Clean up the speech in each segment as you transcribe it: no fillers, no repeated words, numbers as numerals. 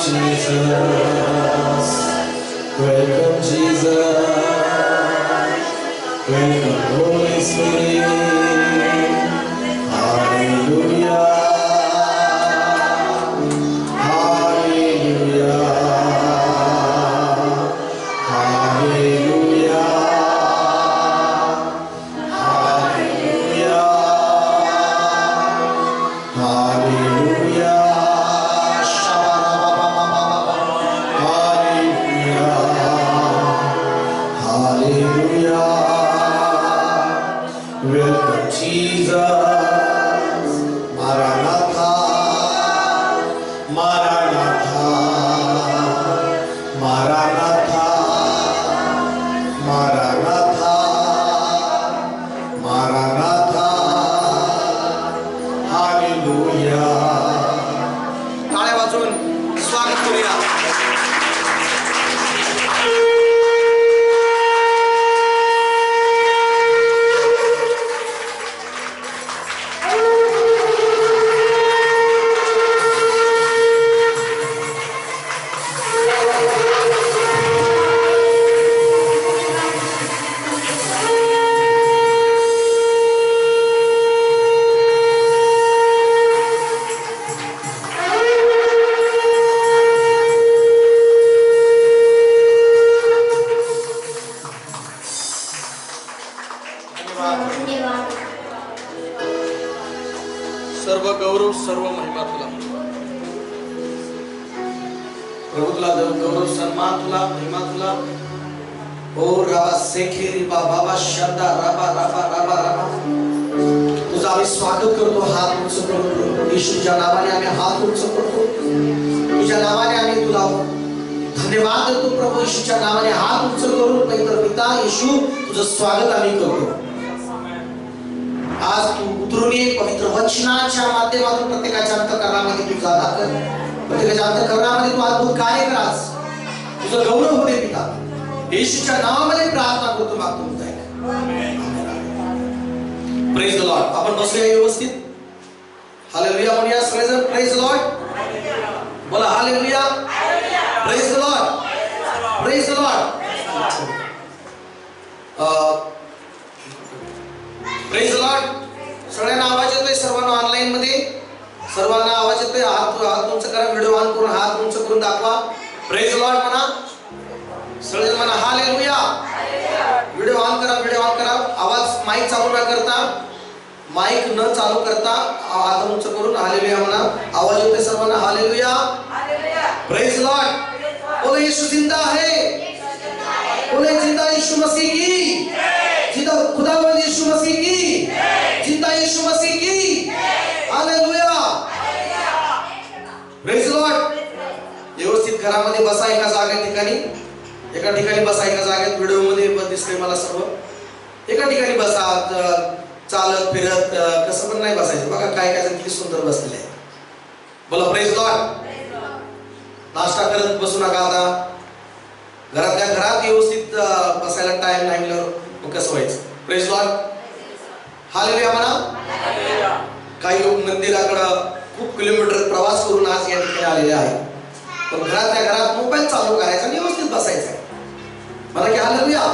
Jesus. Welcome Jesus. Welcome Holy Spirit. Hallelujah. Hallelujah. Hallelujah. Hallelujah. Hallelujah. Hallelujah. Welcome Jesus. Maranatha. Maranatha. Maranatha. Maranatha. Maranatha. Hallelujah. टाळ्या वाजवून स्वागत करूया. सर्व गौरव सर्व महिमा तुला. प्रभु तुला गौरव सन्मान तुला महिमा तुला. ओ राबा सेखेरी बाबा शब्दा राबा राबा राबा राबा. तुझा आम्ही स्वागत करतो. हात उंच करतो. येशूच्या नावाने आम्ही हात उंच करतो. तुझ्या नावाने आम्ही तुला धन्यवाद देतो. प्रभू येशूच्या नावाने हात उंच करून पवित्र पिता येशू तुझं स्वागत आम्ही करतो. आज तू उतरून ये पवित्र वचनाच्या माध्यमातून प्रत्येकाच्या अंतःकरणामध्ये तू जागा कर. प्रत्येकाच्या अंतःकरणामध्ये तू अद्भुत कार्य कर. आज तुझं गौरव होते पिता येशूच्या नावामध्ये प्रार्थना करतो मागतो. Praise the Lord. आपण बसूया व्यवस्थित. हालेलुया म्हणूया सगळेजण. प्रेज द लॉर्ड बोला. Hallelujah. Praise the Lord. Praise the Lord. Praise the Lord. सगळ्यांना आवाज येतोय? सर्वांना ऑनलाईन मध्ये सर्वांना आवाज येतोय? हात उंच करा. व्हिडिओ ऑन करून हात उंच करून दाखवा. प्रेज द लॉर्ड म्हणा. सगळेजण म्हणा हालेलुया. व्हिडिओ ऑन करा. व्हिडिओ ऑन करा. आवाज माईक चालू न करता माईक न चालू करता हात उंच करून हालेलुया म्हणा. आवाज येतोय सर्वांना? हालेलुया. Praise the Lord. बोले यीशु जिंदा है. बोले जिंदा यीशु मसीह की. जिंदा खुदावंद यीशु मसीह की. जिंदा यीशु मसीह की. हालेलुया. Praise the Lord. व्यवस्थित घरामध्ये बसा. एका जागे ठिकाणी एका ठिकाणी बसा. एका जागेत व्हिडिओ मध्ये दिसतंय मला सर्व. एका ठिकाणी बसा. चालत फिरत कसं पण नाही बसायचं. बघा काय काय किती सुंदर बसलेले आहे. बोला प्रेज द लॉर्ड. नाश्ता करत बसू नका. आता घरातल्या घरात व्यवस्थित बसायला टाइम नाही मिळालं मग कसं व्हायचं. Praise the lord. हालेलुया म्हणा. काही लोक मंदिराकडे खूप किलोमीटर प्रवास करून आज या ठिकाणी आलेले आहेत. पण घरातल्या घरात मोबाईल चालू करायचा आणि व्यवस्थित बसायचं आहे. मला की हालेलुया.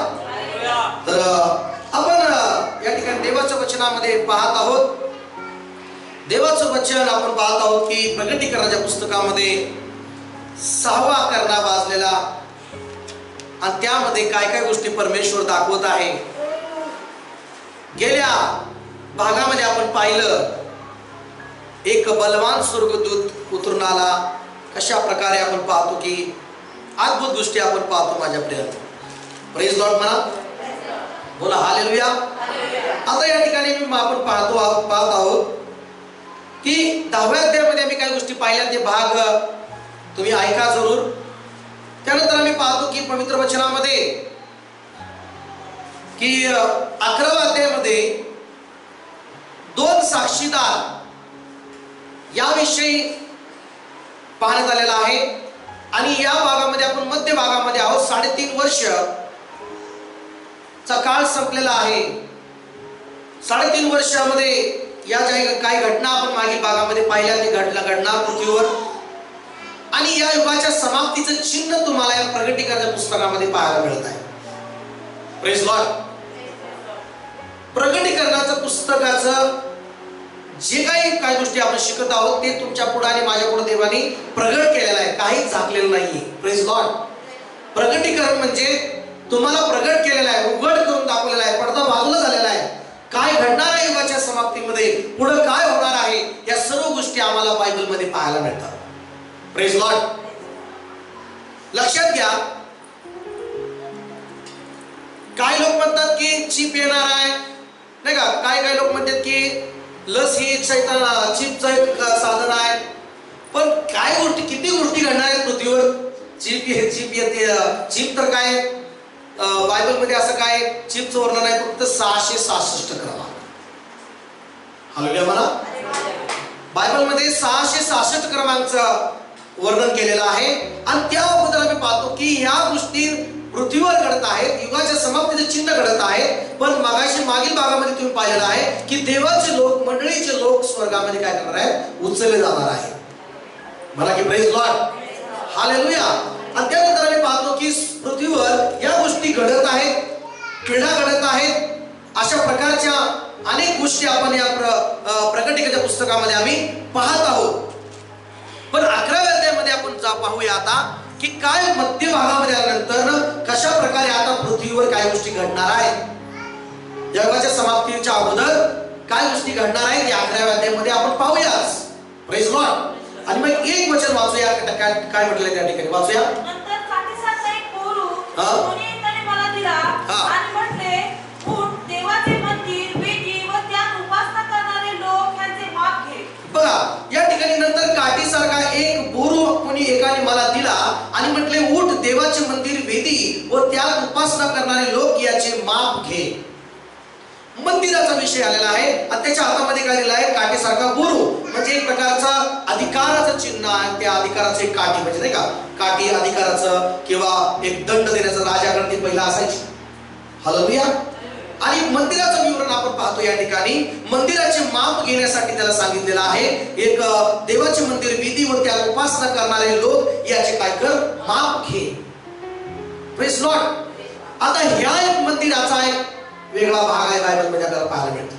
तर आपण या ठिकाणी देवाच्या वचनामध्ये पाहत आहोत. देवाचं वचन आपण पाहत आहोत की प्रकटीकरणाच्या पुस्तकामध्ये 6वा करना वाजलेला आणि त्यामध्ये काय काय गोष्टी परमेश्वर दाखवत आहे. गेल्या भागामध्ये आपण पाहिलं एक बलवान स्वर्गदूत उतरून आला. कशा प्रकारे आपण पाहतो की अद्भुत गोष्टी आपण पाहतो माझ्या प्रिय. प्रेज लॉर्ड म्हणा. बोला हालेलुया. आता या ठिकाणी आपण पाहत आहोत की 10व्या अध्यायामध्ये आम्ही काही गोष्टी पाहिल्या. ते भाग तुम्ही ऐका जरूर. त्यानंतर आम्ही पाहतो की पवित्र वचनामध्ये की 11व्या अध्यायामध्ये 2 साक्षीदार याविषयी पाहण्यात आलेला आहे. आणि या भागामध्ये आपण मध्य भागामध्ये आहोत. 3.5 वर्ष चा काळ संपलेला आहे. 3.5 वर्षामध्ये या ज्या काही घटना आपण मागील भागामध्ये पाहिल्या ते घडणार पृथ्वीवर. आणि या युगाच्या समाप्तीचं चिन्ह तुम्हाला या प्रगटीकरणाच्या पुस्तकामध्ये पाहायला मिळत आहे. Praise Lord. प्रगटीकरणाचं पुस्तकाचं जे काही गोष्टी आपण शिकत आहोत ते तुमच्या पुढे आणि माझ्या पुढे देवाने प्रगट केलेलं आहे, काहीच झाकलेलं नाहीये. Praise Lord. प्रगटीकरण म्हणजे तुम्हाला प्रगट केलेलं आहे, उघड करून दाखवलेला आहे, पडदा बाजूला झालेला आहे. काय घडणार आहे युगाच्या समाप्तीमध्ये, पुढे काय होणार आहे, या सर्व गोष्टी आम्हाला बायबलमध्ये पाहायला मिळतात. Praise Lord. लक्षात घ्या, काय लोक म्हणतात की चिप येणार आहे, नाही का? काय लोक म्हणतात की लस ही चिपचं एक साधन आहे. पण काय गोष्टी, किती गोष्टी घडणार आहेत पृथ्वीवर? चिप येते. चिप तर काय बायबलमध्ये असं काय चिपचं वर्णन आहे फक्त 666 क्रमांक. हालेलुया म्हणा. बायबलमध्ये 666 क्रमांकचं वर्णन केलेलं आहे. आणि त्या अगोदर आम्ही पाहतो की ह्या गोष्टी पृथ्वीवर घडत आहेत, युगाच्या समाप्तीचे चिन्ह घडत आहे. पण मागील भागामध्ये तुम्ही पाहिलेलं आहे की देवाचे लोक, मंडळीचे लोक स्वर्गामध्ये काय करणार आहेत? उचलले जाणार आहे. मला की प्रेज लॉर्ड. हालेलुया. आणि त्यानंतर आम्ही पाहतो की पृथ्वीवर या गोष्टी घडत आहेत, पिढ्या घडत आहेत. अशा प्रकारच्या अनेक गोष्टी आपण या प्रकटीकरणाच्या पुस्तकामध्ये आम्ही पाहत आहोत. पण 11व्या अध्यायामध्ये आपण पाहूया आता की काय मध्य भागामध्ये आल्यानंतर कशा प्रकारे आता पृथ्वीवर काय गोष्टी घडणार आहेत. जगाच्या समाप्तीच्या अगोदर काय गोष्टी घडणार आहेत या 11व्या अध्यायामध्ये आपण पाहूयाच. Praise Lord. आणि मग एक वचन वाचूया, काय म्हटलंय त्या ठिकाणी, वाचूया. नंतर काठीसारखा एक पोरू कोणी एकाने मला दिला आणि म्हटले, उठ, देवाचे मंदिर, वेदी व त्यात उपासना करणारे लोक यांचे माप घे. बघा, या ठिकाणी नंतर काठीसारखा एक बोरू कोणी एकाने मला दिला आणि म्हटले, उठ, देवाचे मंदिर, वेदी व त्यात उपासना करणारे लोक याचे माप घे. मंदिराचा विषय आलेला आहे आणि त्याच्या हातामध्ये काय दिलं आहे? काठीसारखा बोरू, म्हणजे एक प्रकारचा अधिकाराचं चिन्ह आहे. त्या अधिकाराचं एक काठी, म्हणजे नाही का, काठी अधिकाराचं किंवा एक दंड देण्याचं राजाकडे ते पहिला असायची. हालेलुया. आणि मंदिराचं विवरण आपण पाहतो या ठिकाणी. मंदिराचे माप घेण्यासाठी त्याला सांगितलेलं आहे, एक देवाचे मंदिर, वेदी व त्यात उपासना करणारे लोक याचे काय कर? माप घे. Praise Lord. आता ह्या एक मंदिराचा एक वेगळा भाग आहे बायबलमध्ये आपल्याला पाहायला मिळतो.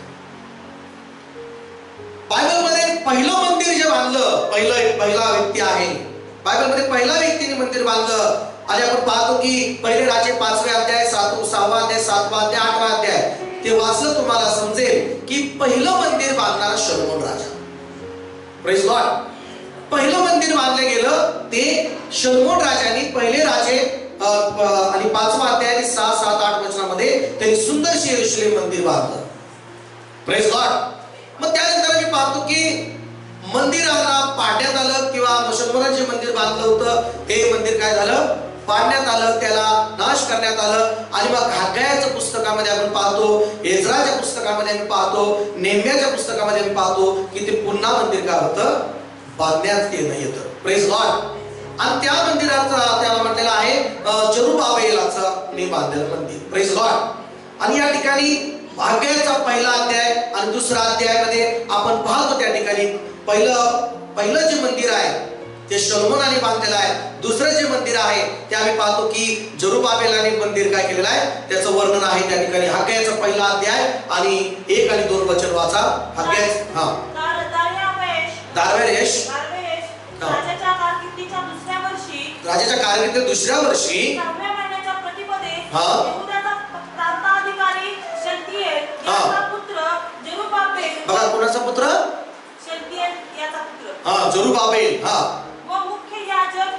बायबलमध्ये पहिलं मंदिर जे बांधलं, पहिला व्यक्ती आहे बायबलमध्ये, पहिला व्यक्तीने मंदिर बांधलं. आणि आपण पाहतो की पहिले राजे 5वे अध्याय, 6वा अध्याय, 7वा अध्याय, 8वा अध्याय ते वाचलं तुम्हाला समजेल की पहिलं मंदिर बांधणारा शलोमोन राजा. Praise Lord. पहिलं मंदिर बांधलं गेलं ते शलोमोन राजाने, पहिले राजे आणि 5वा अध्याय 6, 7, 8 वचनामध्ये त्यांनी सुंदरशी यरूशलेम मंदिर बांधलं. Praise Lord. मग त्यानंतर आम्ही पाहतो की मंदिराला पाडण्यात आलं, किंवा शलोमोनाचे मंदिर बांधलं होतं ते मंदिर काय झालं? पाडण्यात आलं, त्याला नाश करण्यात आलं. आणि मग हग्गायाच्या पुस्तकामध्ये आपण पाहतो, एज्राच्या पुस्तकामध्ये आम्ही पाहतो, नेहम्याच्या पुस्तकामध्ये आम्ही पाहतो की ते पुन्हा मंदिर काय होतं? बांधण्यात येतं. Praise Lord. आणि त्या मंदिराचा त्याला म्हटलेलं आहे जरुबाबेलाचं मी बांधलेलं मंदिर. Praise Lord. आणि या ठिकाणी हग्गायाचा पहिला अध्याय आणि दुसरा अध्यायामध्ये आपण पाहतो त्या ठिकाणी पहिलं जे मंदिर आहे ते शलोमोनाने बांधलेलं आहे. दुसरं जे मंदिर आहे ते आम्ही पाहतो की जरुबाबेलाने मंदिर काय केलेलं आहे त्याचं वर्णन आहे त्या ठिकाणी. हग्गायाचा पहिला अध्याय आणि 1 आणि 2 वचन वाचा. हग्गाया दार्यावेश राजाच्या कारकिर्दीच्या दुसऱ्या वर्षी 6व्या महिन्याच्या प्रतिपदे यहूदाचा प्रांताधिकारी शल्तियेल याचा पुत्र जरुबाबेल. बघा, कोणाचा पुत्र? शल्तियेल याचा पुत्र जरुबाबेल. व मुख्य याजक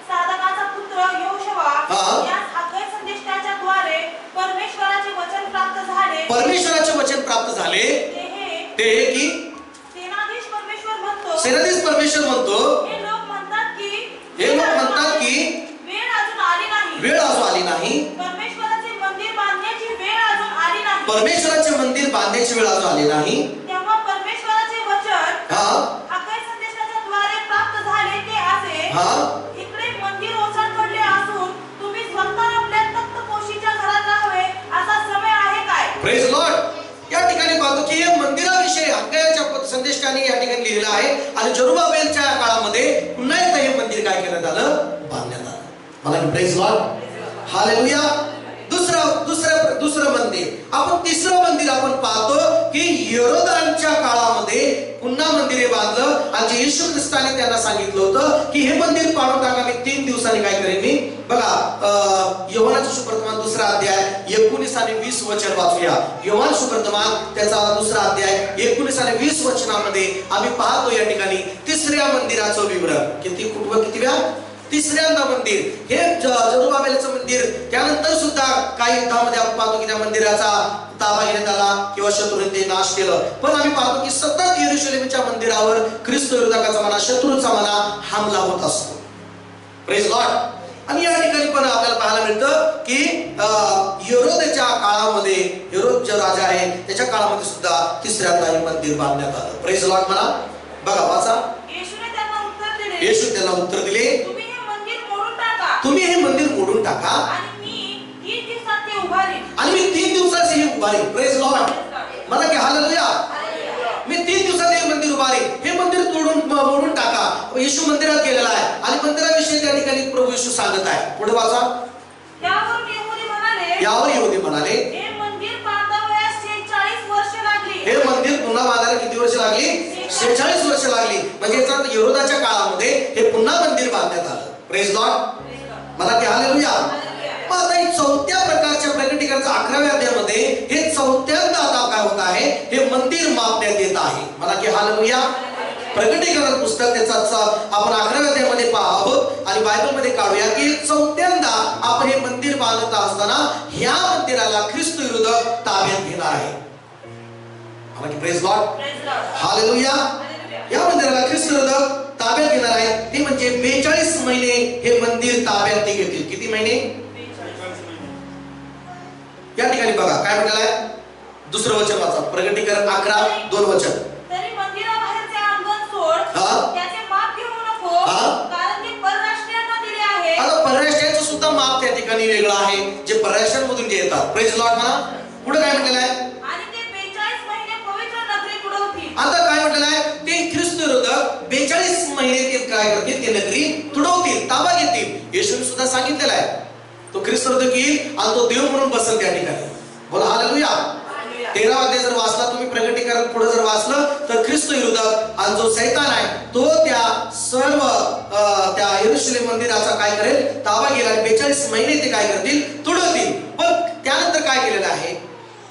साधकाचा पुत्र यहोशुवा यास हग्गाय संदेष्टाच्या द्वारे परमेश्वराचे वचन प्राप्त झाले. परमेश्वराचे वचन प्राप्त झाले ते हे की सेनाधीश परमेश्वर म्हणतो, हे लोक म्हणतात की वेळ अजून आली नाही. परमेश्वराचे मंदिर बांधण्याची वेळ अजून आली नाही. तेव्हा परमेश्वराचे वचन हग्गाय संदेशाच्या द्वारे प्राप्त झाले ते असे, इकडे मंदिर ओसंड पडले असून तुम्ही स्वतः आपल्या तख्तपोशीच्या घरात राहावे असा समय आहे काय? Praise Lord. या ठिकाणी पाहतो की हे मंदिराविषयी हग्गायाच्या संदेशाने या ठिकाणी लिहिलेलं आहे. आणि जरुबाबेलच्या काळामध्ये पुन्हा एकदा हे मंदिर काय करण्यात आलं, बांधण्यात आलं. मला प्रेज लॉर्ड, हालेलुया. दुसरं मंदिर. आपण तिसरं मंदिर आपण पाहतो की हेरोदांच्या काळामध्ये पुन्हा मंदिर बांधलं आणि येशू ख्रिस्ताने त्यांना सांगितलं होतं की हे मंदिर पाडून टाका, मी 3 दिवसांनी काय करेन मी. बघा योहानचं सुवर्तमान 2रा अध्याय 19 आणि 20 वचन वाचूया. योहान सुवर्तमान त्याचा 2रा अध्याय 19 आणि 20 वचनामध्ये आम्ही पाहतो या ठिकाणी तिसऱ्या मंदिराचं विवरण. कितीव्या? तिसऱ्यांदा मंदिर. हे जरुबाबेलचं मंदिर. त्यानंतर सुद्धा काही युद्धामध्ये आपण पाहतो की त्या मंदिराचा ताबा घेण्यात आला किंवा शत्रूने ते नाश केलं. पण आम्ही पाहतो की सतत यरूशलेमच्या मंदिरावर ख्रिस्त विरोधकाचा म्हणा, शत्रूचा म्हणा हमला होत असतो. Praise Lord. आणि या ठिकाणी पण आपल्याला पाहायला मिळतं की हेरोदच्या काळामध्ये, हेरोद जो राजा आहे त्याच्या काळामध्ये सुद्धा तिसऱ्यांदा हे मंदिर बांधण्यात आलं. प्रेज लॉर्ड म्हणा. बघा वाचा. येशू त्यांना उत्तर दिले, तुम्ही हे मंदिर मोडून टाका आणि मी 3 दिवसाचे हे उभारेन. Praise Lord. मला की हालेलुया. मी 3 दिवसात हे मंदिर उभारेन. हे मंदिर मोडून टाका. येशू मंदिरात गेलेला आहे आणि मंदिराविषयी त्या ठिकाणी प्रभू येशू सांगत आहे. पुढे वाचा. यावर यहुदी म्हणाले, हे मंदिर पुन्हा बांधायला किती वर्ष लागली? 46 वर्ष लागली. म्हणजे हेरोदाच्या काळामध्ये हे पुन्हा मंदिर बांधण्यात आलं. Praise Lord. मला की हालेलुया. मग आता ही 4थ्या प्रकारच्या प्रकटीकरणाच्या 11व्या अध्यायामध्ये हे 4थ्यांदा आता काय होत आहे, हे मंदिर मापण्यात येत आहे. मला की हालेलुया. प्रकटीकरण पुस्तक त्याचा आपण 11व्या अध्यायामध्ये पाहतो आणि बायबलमध्ये काढूया की 4थ्यांदा आपण हे मंदिर बांधत असताना ह्या मंदिराला ख्रिस्त विरोधक ताब्यात घेणार आहे. मला की प्रेज लॉर्ड, हालेलुया. या मंदिराला ख्रिस्त विरोधक ताब्यात घेणार आहे. ते म्हणजे 42 महिने हे मंदिर ताब्यात ते घेतील. किती महिने? या ठिकाणी बघा काय म्हटलेलं आहे. दुसरं वचन वाचा. प्रकटीकरण 11:2 वचन. तरी मंदिराबाहेरचे अंगण सोड, त्याचे माप घेऊ नको, कारण ते परराष्ट्रीयांना दिले आहे. आता परराष्ट्रीयांचं सुद्धा माप त्या ठिकाणी वेगळं आहे, जे परराष्ट्रांमधून जे येतात. प्रेज लॉर्ड म्हणा. पुढे काय म्हटलेलं आहे. आणि ते 42 महिने पवित्र नगरी तुडवतील. आता काय म्हटलेलं आहे, ते ख्रिस्त विरोधक 42 महिने ते काय करतील, ते नगरी तुडवतील, ताबा घेतील. येशूने सुद्धा सांगितलेलं आहे तो ख्रिस्त विरोधक येईल आणि तो देव म्हणून बसेल त्या ठिकाणी. बोला हालेलुया. 13 अध्याय जर वाचला तुम्ही, प्रकटीकरण पुढे जर वाचलं तर ख्रिस्त विरोधक आणि जो शैतान आहे तो त्या सर्व त्या यरूशलेम मंदिराचा काय करेल, ताबा घेईल आणि 42 महिने ते काय करतील, तुडवतील. पण त्यानंतर काय केलेलं आहे,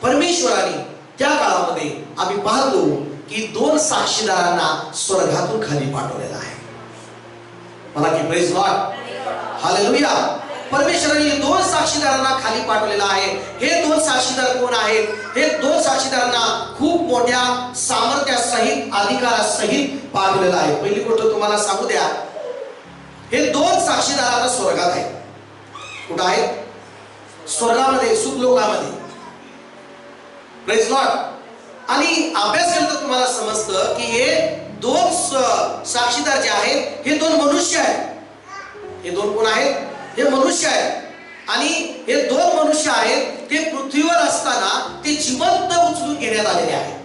परमेश्वराने त्या काळामध्ये आम्ही पाहतो की 2 साक्षीदारांना स्वर्गातून खाली पाठवलेलं आहे. मला की प्रेज लॉर्ड, हालेलुया. परमेश्वराने 2 साक्षीदारांना खाली पाठवलेला आहे. हे 2 साक्षीदार कोण आहेत? हे 2 साक्षीदारांना खूप मोठ्या सामर्थ्यासहित, अधिकारासहित पाठवलेला आहे. पहिली गोष्ट तुम्हाला सांगू द्या, हे 2 साक्षीदार आता स्वर्गात आहेत. कुठं आहेत? स्वर्गामध्ये, सुखलोकामध्ये. Praise Lord. आणि अभ्यास केला तर तुम्हाला समजतं की हे 2 साक्षीदार जे आहेत हे 2 मनुष्य आहेत. हे 2 कोण आहेत? हे मनुष्य आहेत. आणि हे 2 मनुष्य आहेत ते पृथ्वीवर असताना ते जिवंत उचलून घेण्यात आलेले आहेत.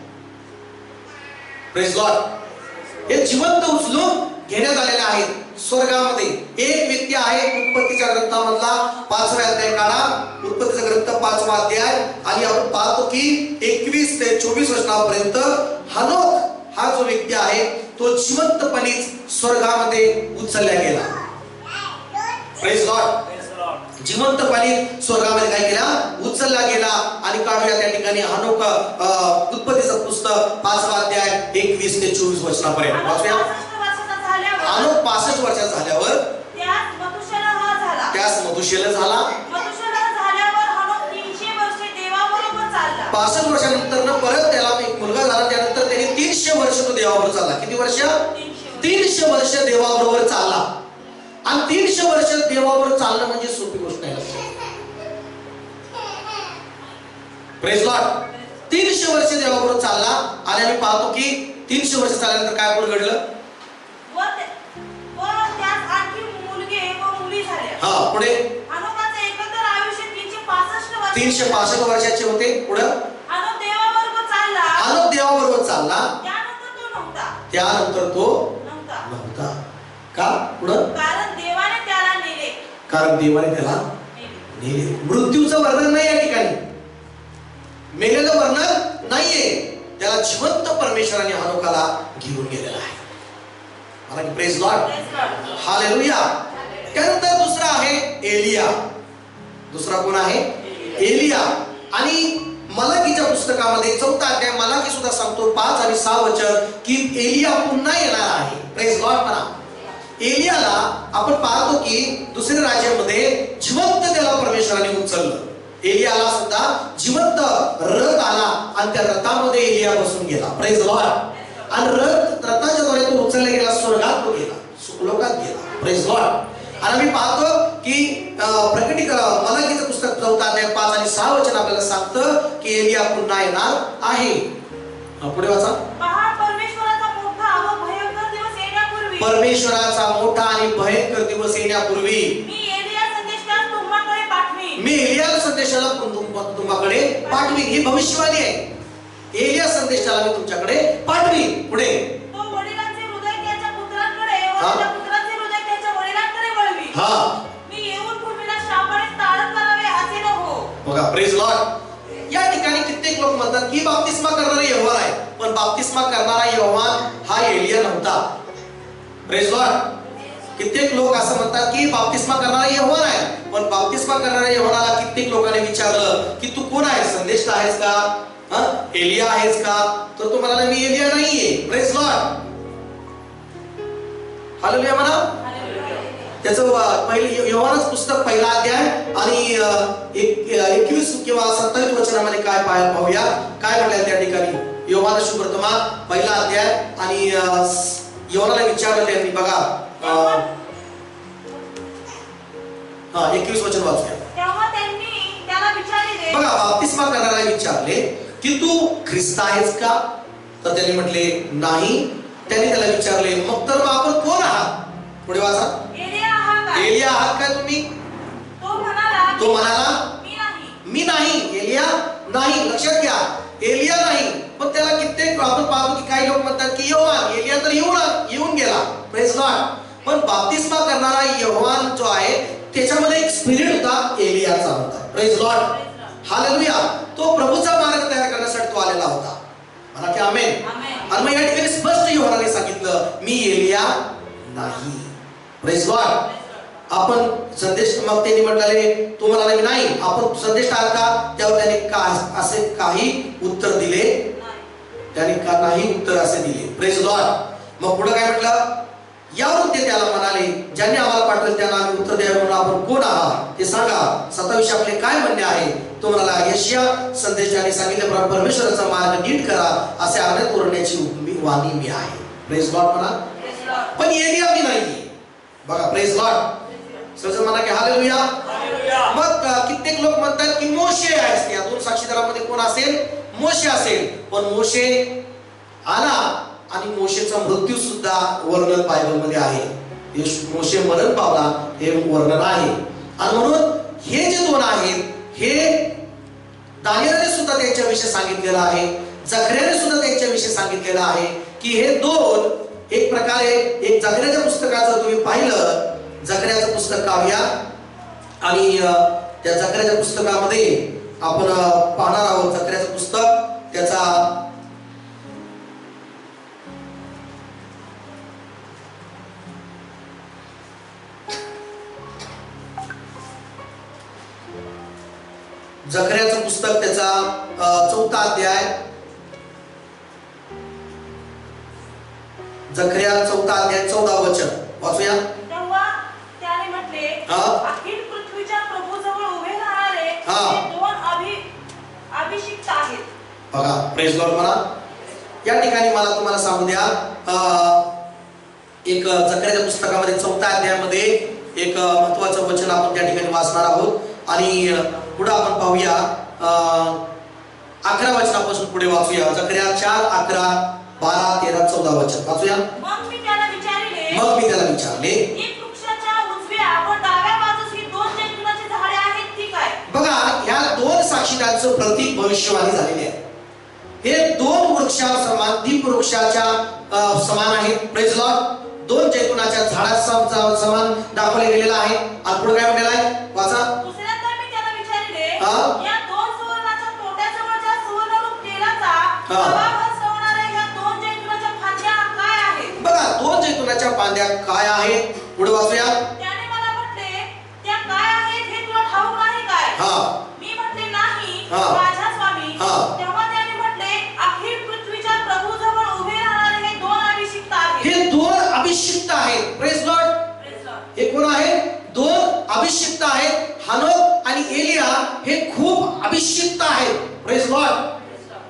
Praise Lord. हे जिवंत उचलून घेण्यात आलेले आहेत स्वर्गामध्ये. एक व्यक्ती आहे उत्पत्तीच्या ग्रंथामधला 5व्या अध्याय काढा. उत्पत्तीचा ग्रंथ 5वा अध्याय आणि आपण पाहतो की 21 ते 24 वचनापर्यंत हनोक हा जो व्यक्ती आहे तो जिवंतपणे स्वर्गामध्ये उचलला गेला. Praise Lord. जिवंतपणे स्वर्गामध्ये काय केला, उचलला गेला. आणि काढूया त्या ठिकाणी हनोक उत्पत्तीचं पुस्तक 5वा अध्याय 21 ते 24 वचनापर्यंत वाचूया. हनोक 65 वर्षाचा झाल्यावर त्यास मथुशेलह झाला. 65 वर्षानंतर परत त्याला एक मुलगा झाला. त्यानंतर त्याने 300 वर्ष तो देवाबरोबर चालला. किती वर्ष? 300 वर्ष देवाबरोबर चालला. आणि 300 वर्ष देवाबरोबर चालणं म्हणजे सोपी गोष्ट नाही. Praise Lord. 300 वर्ष देवाबरोबर चालला आणि आम्ही पाहतो की 300 वर्ष चालल्यानंतर काय पुढे घडलं. हा पुढे 365 वर्षाचे होते. पुढे हनोक देवाबरोबर चालला. त्यानंतर तो नव्हता. का? पुढं कारण देवाने त्याला नेले. कारण देवाने त्याला नेले. मृत्यूचं वर्णन नाही या ठिकाणी, मेलेलं वर्णन नाहीये. त्याला जिवंत परमेश्वराने हनोकाला घेऊन गेलेला आहे. मला की प्रेज लॉर्ड, हालेलुया. त्यानंतर दुसरा आहे एलिया. दुसरा कोण आहे? एलिया. आणि मलाकीच्या पुस्तकामध्ये 4 अध्याय मलाकी सुद्धा सांगतो 5 आणि 6 वचन की एलिया पुन्हा येणार आहे. प्रेज लॉर्ड म्हणा. एलियाला आपण पाहतो की दुसऱ्या राज्यामध्ये जिवंत त्याला परमेश्वराने उचललं. एलियाला सुद्धा जिवंत रथ आला आणि त्या रथामध्ये एलिया बसून गेला. Praise Lord. आणि रथाच्या द्वारे तो उचलला गेला, स्वर्गात तो गेला, सुखलोकात गेला. Praise Lord. आणि आम्ही पाहतो की मलाकीचं पुस्तक 4 अध्याय 5 आणि 6 वचन आपल्याला सांगतं की एलिया पुन्हा येणार आहे. पुढे वाचा. परमेश्वराचा मोठा व भयंकर दिवस येण्यापूर्वी, परमेश्वराचा मोठा आणि भयंकर दिवस येण्यापूर्वी मी एलिया संदेशाला तुम्हाकडे पाठवीन. मी एलिया संदेशाला तुम्हाकडे पाठवीन. ही भविष्यवाणी आहे. एलिया संदेशाला मी तुमच्याकडे पाठवीन. पुढे तो वडिलांचे हृदय त्याच्या पुत्रांकडे व त्याच्या पुत्रांचे हृदय त्याच्या वडिलांकडे वळवी. मी येऊन भूमीला शापाने तारण करावे असे न हो. बघा प्रेज लॉर्ड. या ठिकाणी कित्येक लोक म्हणतात की बाप्तिस्मा करणारा योहान आहे, पण बाप्तिस्मा करणारा योहान हा एलिया नव्हता. Praise Lord. कित्येक लोक असं म्हणतात की बाप्तिस्मा करणारा योहान आहे, पण बाप्तिस्मा करणाऱ्या योहानाला कित्येक लोकांनी विचारलं की तू कोण आहेस? संदेश आहेस का? एलिया आहेस का? तर तो म्हणाला मी एलिया नाहीये. Praise Lord. हालेलुया म्हणा. त्याचं पहिले योहानच पुस्तक 1 अध्याय आणि 21 किंवा 27 वचनामध्ये काय पाहूया काय म्हटलंय त्या ठिकाणी. योहान शुभवर्तमान 1 अध्याय आणि योहानाला विचारलं त्यांनी. बघा 21 वचन वाचूया. तेव्हा त्यांनी त्याला विचारले. बघा बाप्तिस्मा करणाऱ्याला विचारले की तू ख्रिस्त आहेस का? तर त्यांनी म्हटले नाही. त्यांनी त्याला विचारले मग तर आपण कोण आहात? पुढे वाचा. एलिया आहात काय तुम्ही? तो म्हणाला मी नाही. एलिया नाही. लक्षात घ्या, एलिया नाही. पण त्याला कित्येक आपण पाहतो की काही लोक म्हणतात की योहान, एलिया तर येऊन गेला. Praise Lord. पण बाप्तिस्मा करणारा योहान जो आहे त्याच्यामध्ये एक स्पिरिट होता, एलियाचा होता. Praise Lord. हालेलुया. तो प्रभूचा मार्ग तयार करण्यासाठी तो आलेला होता. म्हणा की आमेन. आणि मग या ठिकाणी स्पष्ट योहानाने सांगितलं मी एलिया नाही. Praise Lord. आपण संदेश, मग त्यांनी म्हटले तू म्हणाला मी नाही. आपण संदेश आहात का? त्यावर त्याने असे काही उत्तर दिले. त्याने नाही उत्तर असे दिले. Praise Lord. मग पुढे काय म्हटलं? यावरून ते त्याला म्हणाले ज्यांनी आम्हाला पाठवले त्यांना आम्ही उत्तर द्यावे म्हणून आपण कोण आहात ते सांगा. 27 आपले काय म्हणणे आहे? तो म्हणाला यशिया संदेशाने सांगितल्याप्रमाणे परमेश्वराचा मार्ग नीट करा असे आज्ञा तोरण्याची वाणी मी आहे. प्रेज लॉर्ड म्हणा. पण एलिया मी नाही. बघा प्रेज लॉर्ड. सगळं म्हणा की हालेलुया. मग कित्येक लोक म्हणतात की मोशे आहे. या 2 साक्षीदारांमध्ये कोण असेल? मोशे असेल. पण मोशे आला आणि मोशेचा मृत्यू सुद्धा वर्णन बायबलमध्ये आहे. मोशे मरण पावला हे वर्णन आहे. आणि म्हणून हे जे 2 आहेत हे दानिएलने सुद्धा त्यांच्याविषयी सांगितलेलं आहे. जकर्याने सुद्धा त्यांच्याविषयी सांगितलेलं आहे की हे 2 एक प्रकारे एक जकर्याच्या पुस्तकाचं तुम्ही पाहिलं, जकर्याचं पुस्तक काढूया आणि त्या जकर्याच्या पुस्तकामध्ये आपण पाहणार आहोत. जकर्याचं पुस्तक त्याचा जकर्याचं पुस्तक त्याचा 4 अध्याय. जकर्या 4 अध्याय 14 वचन वाचूया. तेव्हा त्याने म्हटले अखिल पृथ्वीच्या प्रभूजवळ उभे राहणारे हे 2 अभिषिक्त आहेत. बघा प्रेज लॉर्ड म्हणा. या ठिकाणी मला तुम्हाला सांगू द्या एक जकर्याच्या पुस्तकामध्ये 4 अध्यायामध्ये एक महत्त्वाचं वचन आपण त्या ठिकाणी वाचणार आहोत. आणि पुढे आपण पाहूया 11 वचनापासून पुढे वाचूया. जकर्या 4, 11, 12, 13, 14 वचन वाचूया. मग मी त्याला विचारले एक वृक्षाच्या उजव्या व डाव्या बाजूस ही 2 जैतुनाची झाडे आहेत ती काय? बघा ह्या 2 साक्षीदारांचं प्रतीक भविष्यवाणी झालेली आहे. हे 2 वृक्षा समान, दीप वृक्षाच्या समान आहेत. Praise Lord. 2 जैतुनाच्या झाडाचा समान दाखवले गेलेला आहे. आणि पुढे काय म्हटलेलं आहे वाचा. दुसऱ्यांदा मी त्याला विचारले, हा? या 2 सुवर्णाच्या तोट्याजवळच्या सुवर्णरूप तेलाचा हा. प्रभाव असवणाऱ्या या 2 जैतुनाच्या फांद्या काय आहेत? बघा 2 जैतुनाच्या फांद्या काय आहेत पुढे वाचूया. त्याने मला म्हटले, त्या काय आहेत हे तुला ठाऊक नाही काय? हा. मी म्हटले नाही हा. माझ्या स्वामी. हा. तेव्हा त्याने म्हटले, अखिल पृथ्वीच्या प्रभूजवळ उभे राहणारे हे 2 अभिषिक्त आहेत. हे 2 अभिषिक्त आहेत. Praise Lord. Praise Lord. हे कोण आहेत? 2 अभिषिक्त आहेत. हनोक आणि एलिया हे खूप अभिषिक्त आहेत. Praise Lord. Praise Lord.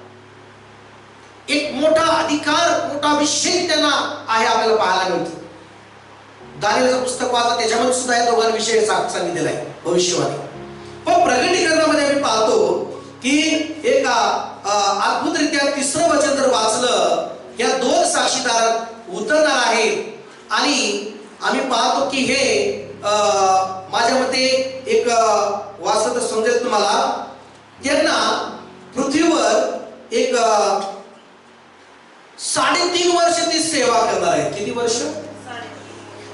एक मोठा अधिकार, मोठा अभिषेक त्यांना आहे आपल्याला पाहायला मिळतो. दानिएलचं पुस्तक वाचा, त्याच्यामध्ये सुद्धा या दोघांविषयी सांगितलेलं आहे भविष्यवाणी. पण प्रकटीकरणामध्ये आम्ही पाहतो की एक अद्भुतरित्या 3रं वचन जर वाचलं, या 2 साक्षीदार उतरणार आहेत आणि आम्ही पाहतो की हे माझ्या मते एक वाचलं तर समजेल तुम्हाला. त्यांना पृथ्वीवर एक 3.5 वर्ष ती सेवा करणार आहेत. किती वर्ष?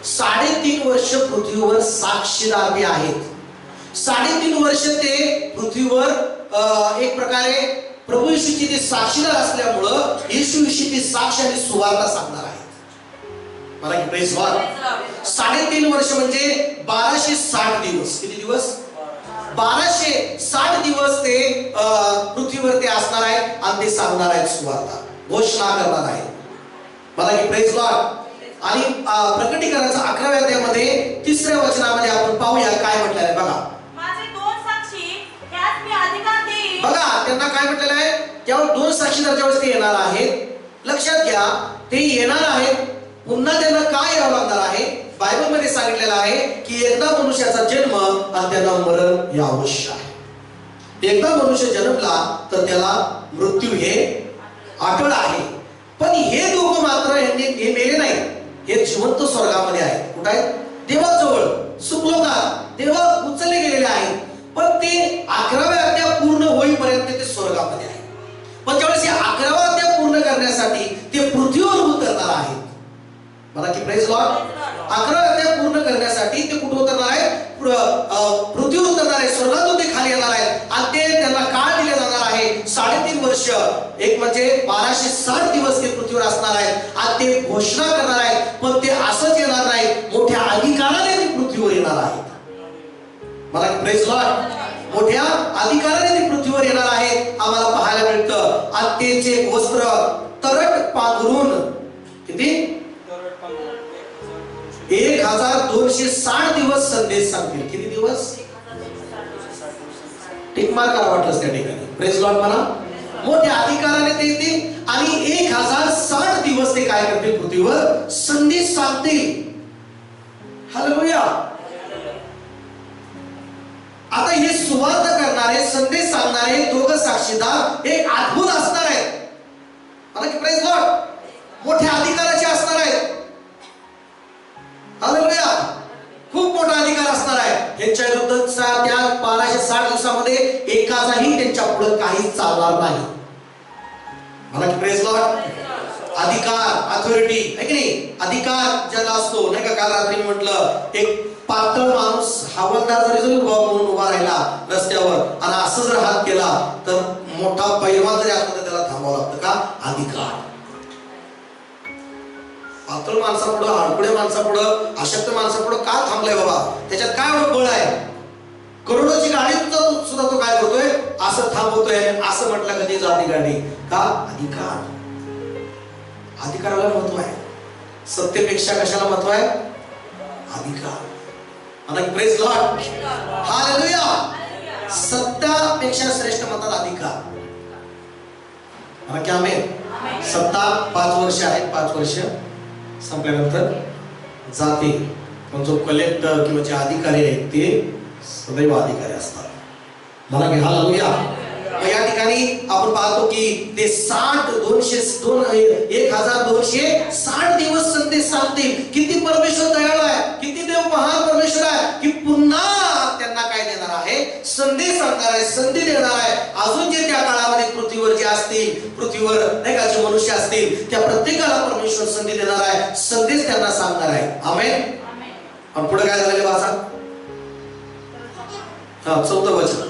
3.5 वर्ष पृथ्वीवर साक्षीदार ते आहेत. 3.5 वर्ष ते पृथ्वीवर एक प्रकारे प्रभू येशूची ते साक्षीदार असल्यामुळं येशूविषयी ती साक्ष आणि सुवार्ता सांगणार आहेत. मला की प्रेज लॉर्ड. 3.5 वर्ष म्हणजे 1260 दिवस. किती दिवस? 1260 दिवस ते पृथ्वीवर ते असणार आहेत आणि ते सांगणार आहेत सुवार्ता, घोषणा करणार आहेत. मला की प्रेज लॉर्ड. आणि प्रकटीकरणाच्या 11व्या अध्यायामध्ये 3ऱ्या वचनामध्ये आपण पाहूया काय म्हटलेलं आहे बघा. माझे 2 साक्षी ह्यात मी अधिकार देईन. बघा त्यांना काय म्हटलेलं आहे, त्यावर 2 साक्षीदार ज्यावेळेस ते येणार आहेत. लक्षात घ्या, ते येणार आहेत. पुन्हा त्यांना काय यावं लागणार आहे? बायबलमध्ये सांगितलेलं आहे की एकदा मनुष्याचा जन्म आणि त्याला मरण हे अवश्य आहे. एकदा मनुष्य जन्मला तर त्याला मृत्यू हे अटळ आहे. पण हे दोघं मात्र हे मेले नाही, हे जिवंत स्वर्गामध्ये आहेत. कुठे आहेत? देवाजवळ, सुखलोकात देवा उचलले गेलेले आहेत. पण ते 11व्या अध्याय पूर्ण होईपर्यंत ते स्वर्गामध्ये आहेत. पण ज्यावेळेस हे 11वा अध्याय पूर्ण करण्यासाठी ते पृथ्वीवर उतरणार आहेत. मला की प्रेज लॉर्ड. 11 अध्याय पूर्ण करण्यासाठी ते कुठे उतरणार आहेत? पृथ्वीवर उतरणार आहे. स्वर्गातून ते खाली येणार आहेत आणि ते त्यांना काळ दिले जाणार आहे 3.5 वर्ष. एक म्हणजे 1260 दिवस ते पृथ्वीवर असणार आहेत आणि ते घोषणा करणार आहेत. पण ते असंच येणार नाही, मोठ्या अधिकाराने ते पृथ्वीवर येणार आहेत. मला की प्रेज लॉर्ड. मोठ्या अधिकाराने ते पृथ्वीवर येणार आहेत आम्हाला पाहायला मिळतं. आणि त्याचे वस्त्र तरट पांघरून किती 1260 दिवस संदेश सांगतील. किती दिवस? टिक मार्क करा वाटलंच त्या ठिकाणी. प्रेज लॉर्ड म्हणा. मोठ्या अधिकाराने ते येतील आणि 1060 दिवस ते काय करतील? पृथ्वीवर संदेश सांगतील. हालेलुया. आता हे सुवार्ता करणारे, संदेश सांगणारे दोघं साक्षीदार एक अद्भुत असणार आहेत. मला की प्रेज लॉर्ड. मोठ्या अधिकाराचे असणार आहेत. हालेलुया. खूप मोठा अधिकार असणार आहे. यांच्या विरुद्धच्या त्या 1260 दिवसामध्ये एकाचाही त्यांच्या पुढे काहीच चालणार नाही. मला की प्रेज लॉर्ड. अधिकार, अथॉरिटी आहे की नाही? अधिकार ज्याला असतो नाही का. काल रात्री मी म्हटलं एक पातळ माणूस हवालदार जरी म्हणून उभा राहिला रस्त्यावर आणि असं जर हात केला तर मोठा पैलवान जरी असला तर त्याला थांबावं लागतं. का? अधिकार. पातळ माणसापुढं, हडकुड्या माणसापुढं, अशक्त माणसापुढं का थांबलाय बाबा? त्याच्यात काय एवढं बळ आहे? करोडोची गाडी सुद्धा तो काय करतोय? असं थांबवतोय. असं म्हटलं कधी जाती गाडी का? अधिकार. अधिकाराला महत्व आहे. सत्तेपेक्षा कशाला महत्व आहे? अधिकार. आता प्रेज लॉर्ड. हालेलुया. सत्तापेक्षा श्रेष्ठ म्हणतात अधिकार. क्या आमेन. सत्ता 5 वर्ष आहे. 5 वर्ष संपल्यानंतर जाते. पण जो कलेक्टर किंवा जे अधिकारी आहेत ते सदैव अधिकारी असतात. मला की हालेलुया. या ठिकाणी आपण पाहतो की ते 1260 दिवस संदेश सांगतील. किती परमेश्वर दयाळू आहे, किती देव महान परमेश्वर आहे की पुन्हा त्यांना काय देणार आहे? संदेश सांगणार आहे, संधी देणार आहे. अजून जे त्या काळामध्ये पृथ्वीवर जे असतील, पृथ्वीवर नाही का, मनुष्य असतील त्या प्रत्येकाला परमेश्वर संधी देणार आहे, संदेश त्यांना सांगणार आहे. आमेन. आणि पुढे काय झालेलं वाचा? हा, 4थं वचन.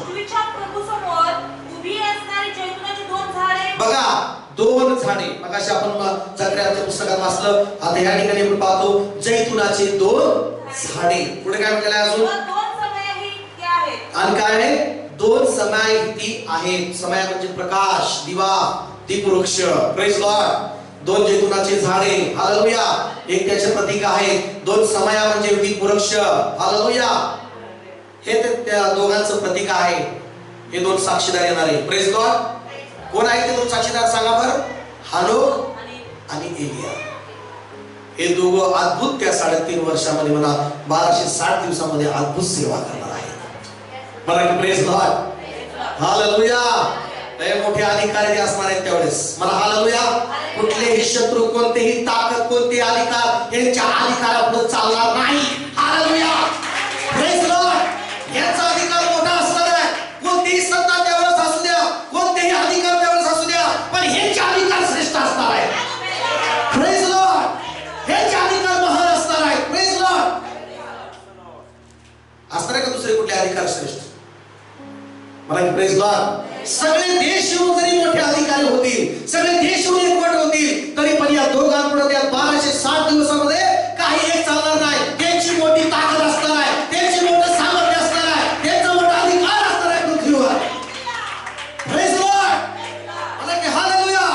बघा, 2 झाडे. मगाशी आपण जकरियाच्या पुस्तकात वाचलं, आता या ठिकाणी आपण पाहतो जैतुनाचे 2 झाडे. पुढे काय म्हटलेलं आहे अजून? आणि काय आहे? 2 समाहिती आहेत. समय म्हणजे प्रकाश, दिवा, दीपवृक्ष. Praise Lord. 2 जैतुनाचे झाडे. हालेलुया. एक त्याचे प्रतीक आहे. 2 समया म्हणजे दीपवृक्ष. हालेलुया. हे त्या दोघांचं प्रतीक आहे. हे 2 साक्षीदार येणार आहे. Praise Lord. कोण आहे ते 2 साक्षीदार सांगा बरं? हानोक आणि एलिया. हे दोघं अद्भुत त्या 3.5 वर्षामध्ये म्हणा 1260 दिवसामध्ये अद्भुत सेवा करणार आहेत. मला की प्रेज लॉर्ड. हालेलुया. लय मोठे अधिकारी असणार आहेत त्यावेळेस. मला हालेलुया. कुठलेही शत्रू, कोणतेही ताकद, कोणतेही अधिकार यांच्या अधिकारापुढे चालणार नाही. हालेलुया. Praise Lord. यांचा अधिकार मोठा असणार आहे. कोणतीही सत्ता त्यावेळेस असू द्या, कोणतेही अधिकार त्यावेळेस असू द्या, पण यांचे अधिकार श्रेष्ठ असणार आहे. Praise Lord. यांचे अधिकार महान असणार आहे. Praise Lord. असणार आहे का दुसरे कुठले अधिकार श्रेष्ठ? मला प्रेज लॉर्ड. सगळे देश येऊन जरी मोठे अधिकारी होतील, सगळे देश येऊन एकवट होतील, तरी पण या दोघांपुढे त्या 1260 दिवसामध्ये काही एक चालणार नाही. त्यांची मोठी ताकद असणार आहे, त्यांची मोठं सामर्थ्य असणार आहे, त्यांचा मोठा अधिकार असणार आहे पृथ्वीवर. Praise Lord. मला की हालेलुया.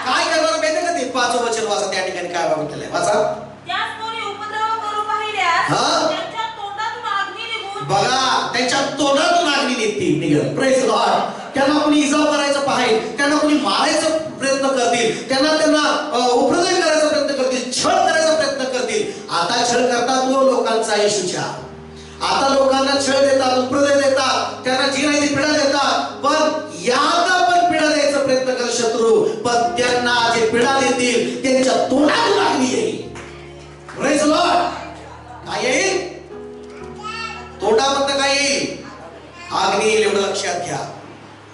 काय करणार माहिती का? ते 5वं वचन वाचा. त्या ठिकाणी काय म्हटलेलं आहे वाचा. बघा, त्यांच्या तोंडातून अग्नी निघेल. Praise Lord. त्यांना कोणी इजा करायचं पाहिजे, त्यांना कोणी मारायचा प्रयत्न करतील, त्यांना उपद्रव करायचा प्रयत्न करतील, छळ करायचा प्रयत्न करतील. आता छळ करतात लोकांचा येशूच्या. आता लोकांना छळ देतात, उपद्रव देतात, त्यांना जी नाही ती पीडा देतात. पण यादा पण पीडा द्यायचा प्रयत्न कर शत्रू, पण त्यांना जे पीडा देतील त्यांच्या तोंडातून अग्नी येईल. Praise Lord. काय येईल? तोंडामध्ये काय येईल? अग्नी येईल. एवढं लक्षात घ्या.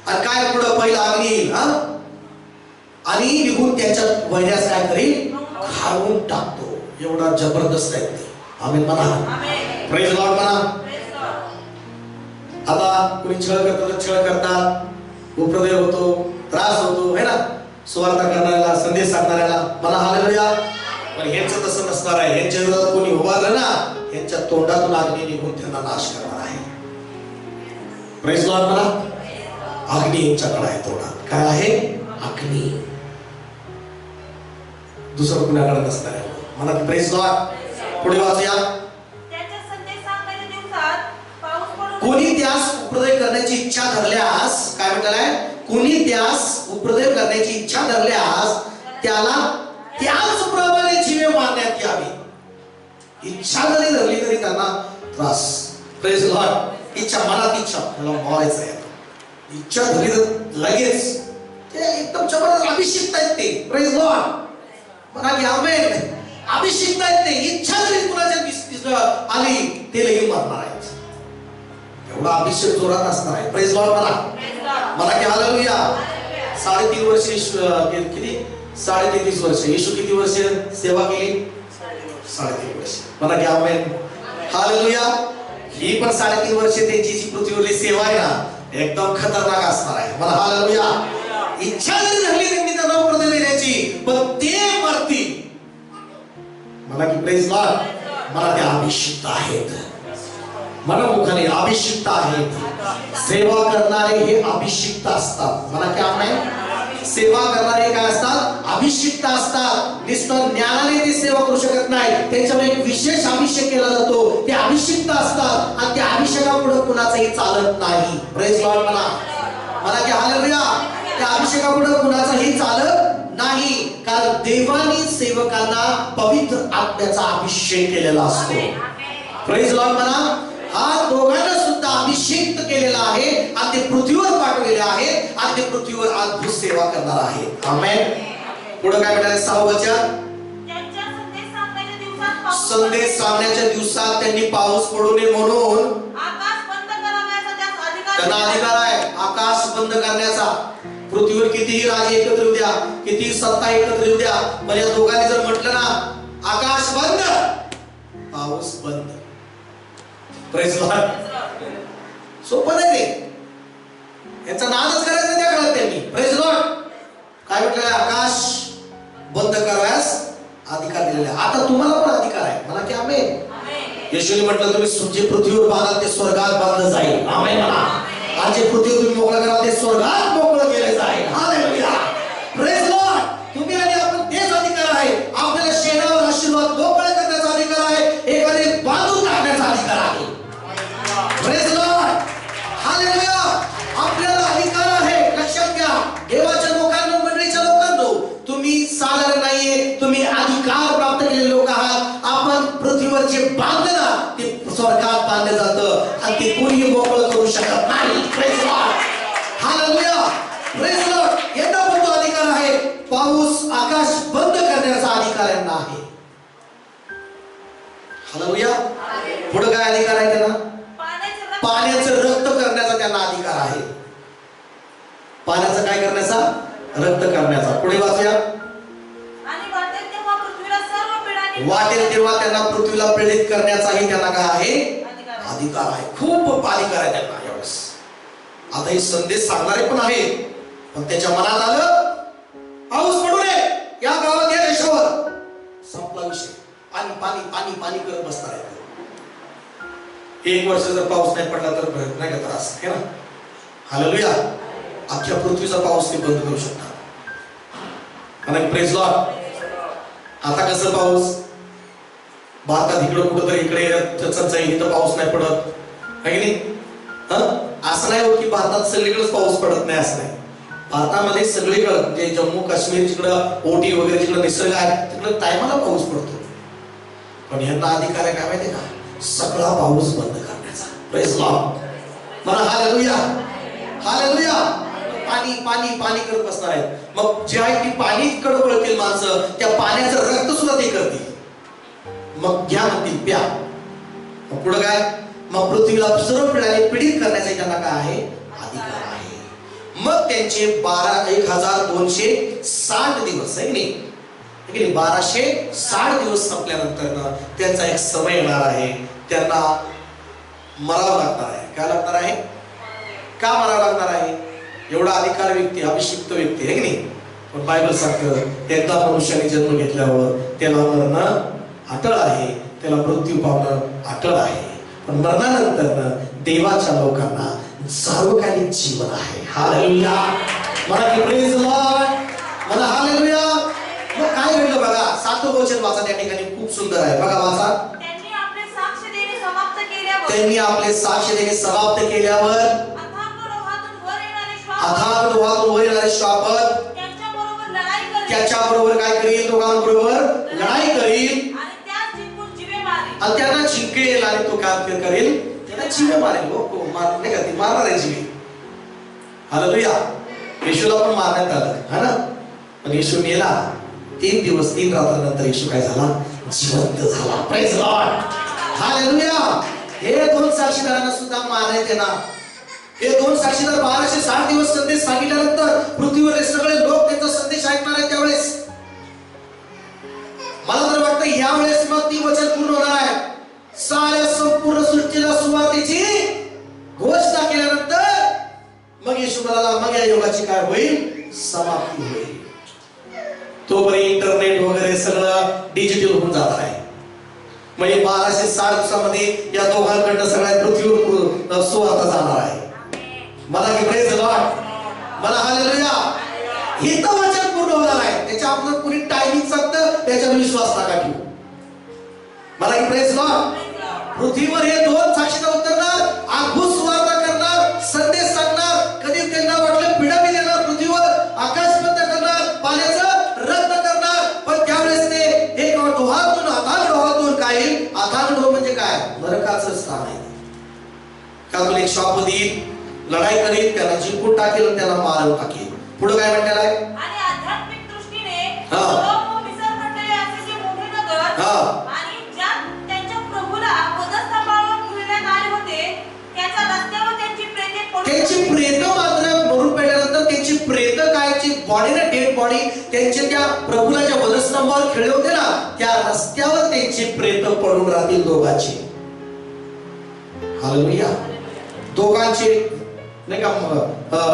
आणि काय पुढं? पहिला अग्नी येईल. आणि निघून त्याच्यात वैऱ्यास काय करील? खाऊन टाकतो. एवढा जबरदस्त आहे ते. आमेन म्हणा. प्रेज लॉर्ड म्हणा. आता कुणी छळ करतात, छळ करतात, उपद्रव होतो, त्रास होतो, है ना, सुवार्ता करणाऱ्याला, संदेश सांगणाऱ्याला. मला हालेलुया. पण ह्यांचं तसं नसणार आहे. ह्यांच्या विरोधात कोणी उभारलं ना, ह्यांच्या तोंडातून अग्नी निघून त्यांना नाश करणार आहे. प्रेज लॉर्ड म्हणा. अग्नी यांच्याकडे आहे तोंडात. काय आहे? अग्नी. दुसरं कुणाकडे नसणार आहे. म्हणा प्रेज लॉर्ड. पुढे वाचूया. कोणी त्यास उपद्रव करण्याची इच्छा धरल्यास, काय म्हटलंय? कोणी त्यास उपद्रव करण्याची इच्छा धरल्यास त्याला त्याचप्रमाणे जीवे मारण्यात यावी. इच्छा जरी धरली तरी त्यांना त्रास. Praise Lord. इच्छा, मनात इच्छा, मला मारायचं आहे. इच्छा धरली तर लगेच ते एकदम जबरदस्त अभिषिक्त आहेत ते. Praise Lord. म्हणा की आमेन. अभिषिक्त आहेत ते. इच्छा जरी कुणाच्या आली ते लगेच मारणार आहेत. एवढा अभिषेक जोरात असणार आहे. प्रेज लॉर्ड म्हणा. मला की हालेलुया. 3.5 वर्ष किती? 33 वर्ष. येशू किती वर्ष सेवा केली? 3.5 वर्ष. मला की आमेन. हालेलुया. ही पण 3.5 वर्ष त्यांची जी पृथ्वीवरची सेवा आहे ना, एकदम खतरनाक असणार आहे. मला हालेलुया. इच्छा जरी धरली त्यांनी त्यांना उपद्रव देण्याची, पण ते मरतील. मला की प्रेज लॉर्ड. मला ते अभिषिक्त आहेत. मनमुखाने अभिषिक्त आहेत. सेवा करणारे हे अभिषिक्त असतात. मला काय आमेन. सेवा करणारे काय असतात? अभिषिक्त असतात. नुसतं ज्ञानाने ते सेवा करू शकत नाही. त्यांच्यावर एक विशेष अभिषेक केला जातो. ते अभिषिक्त असतात आणि त्या अभिषेकापुढे कुणाचंही चालत नाही. प्रेज लॉर्ड म्हणा. मला की हालेलुया. त्या अभिषेकापुढे कुणाचंही चालत नाही. कारण देवानी सेवकांना पवित्र आत्म्याचा अभिषेक केलेला असतो. प्रेज लॉर्ड म्हणा. हा दोघांना सुद्धा अभिषेक केलेला आहे आणि ते पृथ्वीवर पाठवलेले आहेत आणि ते पृथ्वीवर अद्भुत सेवा करणार आहे. आमेन. पुढे काय म्हणाले? 6वं वचन. संदेश सांगण्याच्या दिवसात त्यांनी पाऊस पडू नये म्हणून आकाश बंद करावयाचा त्यांना अधिकार आहे. आकाश बंद करण्याचा. पृथ्वीवर कितीही राजे एकत्र येऊ द्या, कितीही सत्ता एकत्र येऊ द्या, पण या दोघांनी जर म्हटलं ना आकाश बंद पाऊस बंद. Praise Lord. सोपं नाही ते, याचा नादच करायचा त्या काळात त्यांनी. Praise Lord. काय म्हटलं? आकाश बंद करायस अधिकार दिलेला आहे. आता तुम्हाला पण अधिकार आहे. मला की आमेन. येशूने म्हटलं तुम्ही जे पृथ्वीवर बांधाल ते स्वर्गात बांधलं जाईल. आमेन म्हणा. आज जे पृथ्वीवर तुम्ही मोकळं कराल ते स्वर्गात मोकळं केलं जाईल. हालेलुया. Praise Lord. तुम्ही आणि आपण तेच अधिकार आहे. आपल्याला शेणावर आशीर्वाद मोकळे करण्याचा अधिकार आहे, एखादे बांधून टाकण्याचा अधिकार आहे. Praise Lord. हालेलुया. आपल्याला अधिकार आहे. लक्षात घ्या देवाच्या लोकांनो, मंडळीच्या लोकांनो, तुम्ही साधारण नाहीये, तुम्ही अधिकार प्राप्त केलेले लोक आहात. आपण पृथ्वीवर जे बांधलं ना ते स्वर्गात बांधलं जातं आणि ते कोणी मोकळं करू शकत नाही. Praise Lord. Hallelujah. Praise Lord. यांना पण तो अधिकार आहे. पाऊस आकाश बंद करण्याचा अधिकार यांना आहे. हालेलुया. पुढे काय अधिकार आहे त्यांना? पाण्याचं रक्त करण्याचा त्यांना अधिकार आहे. पाण्याचं काय करण्याचा? रक्त करण्याचा. पुढे वाचूया. वाटेल तेव्हा त्यांना पृथ्वीला पीडित करण्याचाही त्यांना काय आहे? अधिकार आहे. खूप अधिकार आहे त्यांना यावेळेस. आता हे संदेश सांगणारे पण आहे, पण त्याच्या मनात आलं पाऊस पडू नये या गावात, या देशावर. संपला विषय. पाणी पाणी पाणी पाणी करत बसणार आहे. एक वर्ष जर पाऊस नाही पडला तर नाही का त्रास आहे ना. हालेलुया. अख्ख्या पृथ्वीचा पाऊस ते बंद करू शकतात. आणि प्रेज लॉर्ड. आता कसं पाऊस भारतात इकडं कुठं तर इकडे इथं पाऊस नाही पडत आहे की नाही. असं नाही हो की भारतात सगळीकडेच पाऊस पडत नाही, असं नाही. भारतामध्ये सगळीकडे म्हणजे जम्मू काश्मीर जिकडं ओटी वगैरे जिकडं निसर्ग आहे तिकडं टायमाला पाऊस पडतो. पण यांना अधिकार आहे काय माहितीये का? सगळा पाऊस बंद करण्याचा. Praise Lord. मला हालेलुया. हालेलुया. पाणी पाणी पाणी करत बसणार आहेत. मग जे आहे ती पाणी कडवळतील माणसं, त्या पाण्याचं रक्त सुद्धा ते करतील. मग घ्या म्हणतील प्या. मग पुढे काय? मग पृथ्वीला सर्व पिढ्याने पीडित करण्याचा त्यांना काय आहे? अधिकार आहे. मग त्यांचे 1260 दिवस आहे की नाही, 1260 दिवस संपल्यानंतर त्यांचा एक समय येणार आहे. त्यांना मरावं लागणार आहे. काय लागणार आहे? का मरावं लागणार आहे? एवढा अधिकार व्यक्ती, अभिषिक्त व्यक्ती आहे की नाही. पण बायबल सांगतं एकदा मनुष्याने जन्म घेतल्यावर त्याला मरण अटळ आहे, त्याला मृत्यू पावणं अटळ आहे. पण मरणानंतर देवाच्या लोकांना सार्वकालिक जीवन आहे. हालेलुया. मला की प्रेज लॉर्ड. मला हालेलुया. मग काय घडलं बघा. 7वं वचन वाचा त्या ठिकाणी, खूप सुंदर आहे बघा. वाचा. त्यांनी आपले साक्ष देणे समाप्त केल्यावर अथांग डोहातून वर येणारे श्वापद त्याच्याबरोबर काय करील? दोघांबरोबर लढाई करील आणि त्यांना जिंकेल. आणि तो काय करेल? त्यांना जीवे मारेल. हो नाही का? ती मारणार आहे जीवे. हालेलुया. येशूला पण मारण्यात आलं है ना, पण येशू मेला. 3 दिवस 3 रात्रानंतर येशू काय झाला? जिवंत झाला. Praise Lord. हालेलुया. हे 2 साक्षीदारांना सुद्धा मारण्यात येणार. हे 2 साक्षीदार 1260 दिवस संदेश सांगितल्यानंतर पृथ्वीवर सगळे लोक त्यांचा संदेश ऐकणार आहेत. त्यावेळेस मला तर वाटतं यावेळेस मग ती वचन पूर्ण होणार आहे. साऱ्या संपूर्ण सृष्टीला सुवार्तेची घोषणा केल्यानंतर मग येशू म्हणाला मग या युगाची काय होईल? समाप्ती होईल. तोपर्यंत इंटरनेट वगैरे सगळं डिजिटल होऊन जाणार आहे. म्हणजे 1260 दिवसामध्ये या दोघांकडनं सगळ्या पृथ्वीवर सुवार्ता जाणार आहे. मला की प्रेज लॉर्ड. मला हालेलुया. हे तर वचन पूर्ण होणार आहे. त्याच्या आपण पुरी टायमिंग सांगतं, त्याच्यावर विश्वास नका ठेवू. मला की प्रेज लॉर्ड. पृथ्वीवर हे 2 साक्षीदार उतरणार, अद्भुत सुवार्ता करणार, संदेश सांगणार. कधी त्यांना वाटलं पिढा बी देणार पृथ्वीवर, आकाश बंद करणार, पाण्याचं रक्त करणार. पण त्यावेळेस ते एक डोहातून अथांग डोहातून काय येईल? अथांग डोह म्हणजे काय? नरकाचं स्थान आहे. त्यातून एक श्वाप देईल, लढाई करील, त्याला जिंकून टाकेल, त्याला मारून टाकेल. पुढे काय म्हणलेलं आहे? आणि आध्यात्मिक दृष्टीने लोक विसर मंडळे असे मोठे नगर आणि ज्यात त्यांच्या प्रभूला पदस्थापावर ठेवण्यात आले होते त्याच्या रस्त्यावर त्यांची प्रेते मात्र मरून पडल्यानंतर त्यांची प्रेत बॉडी ना, डेड बॉडी त्यांच्या त्या प्रभूला ज्या वधस्तंभावर खेळले होते ना, त्या रस्त्यावर त्यांची प्रेत पडून राहतील दोघांची. हालेलुया. दोघांचे नाही का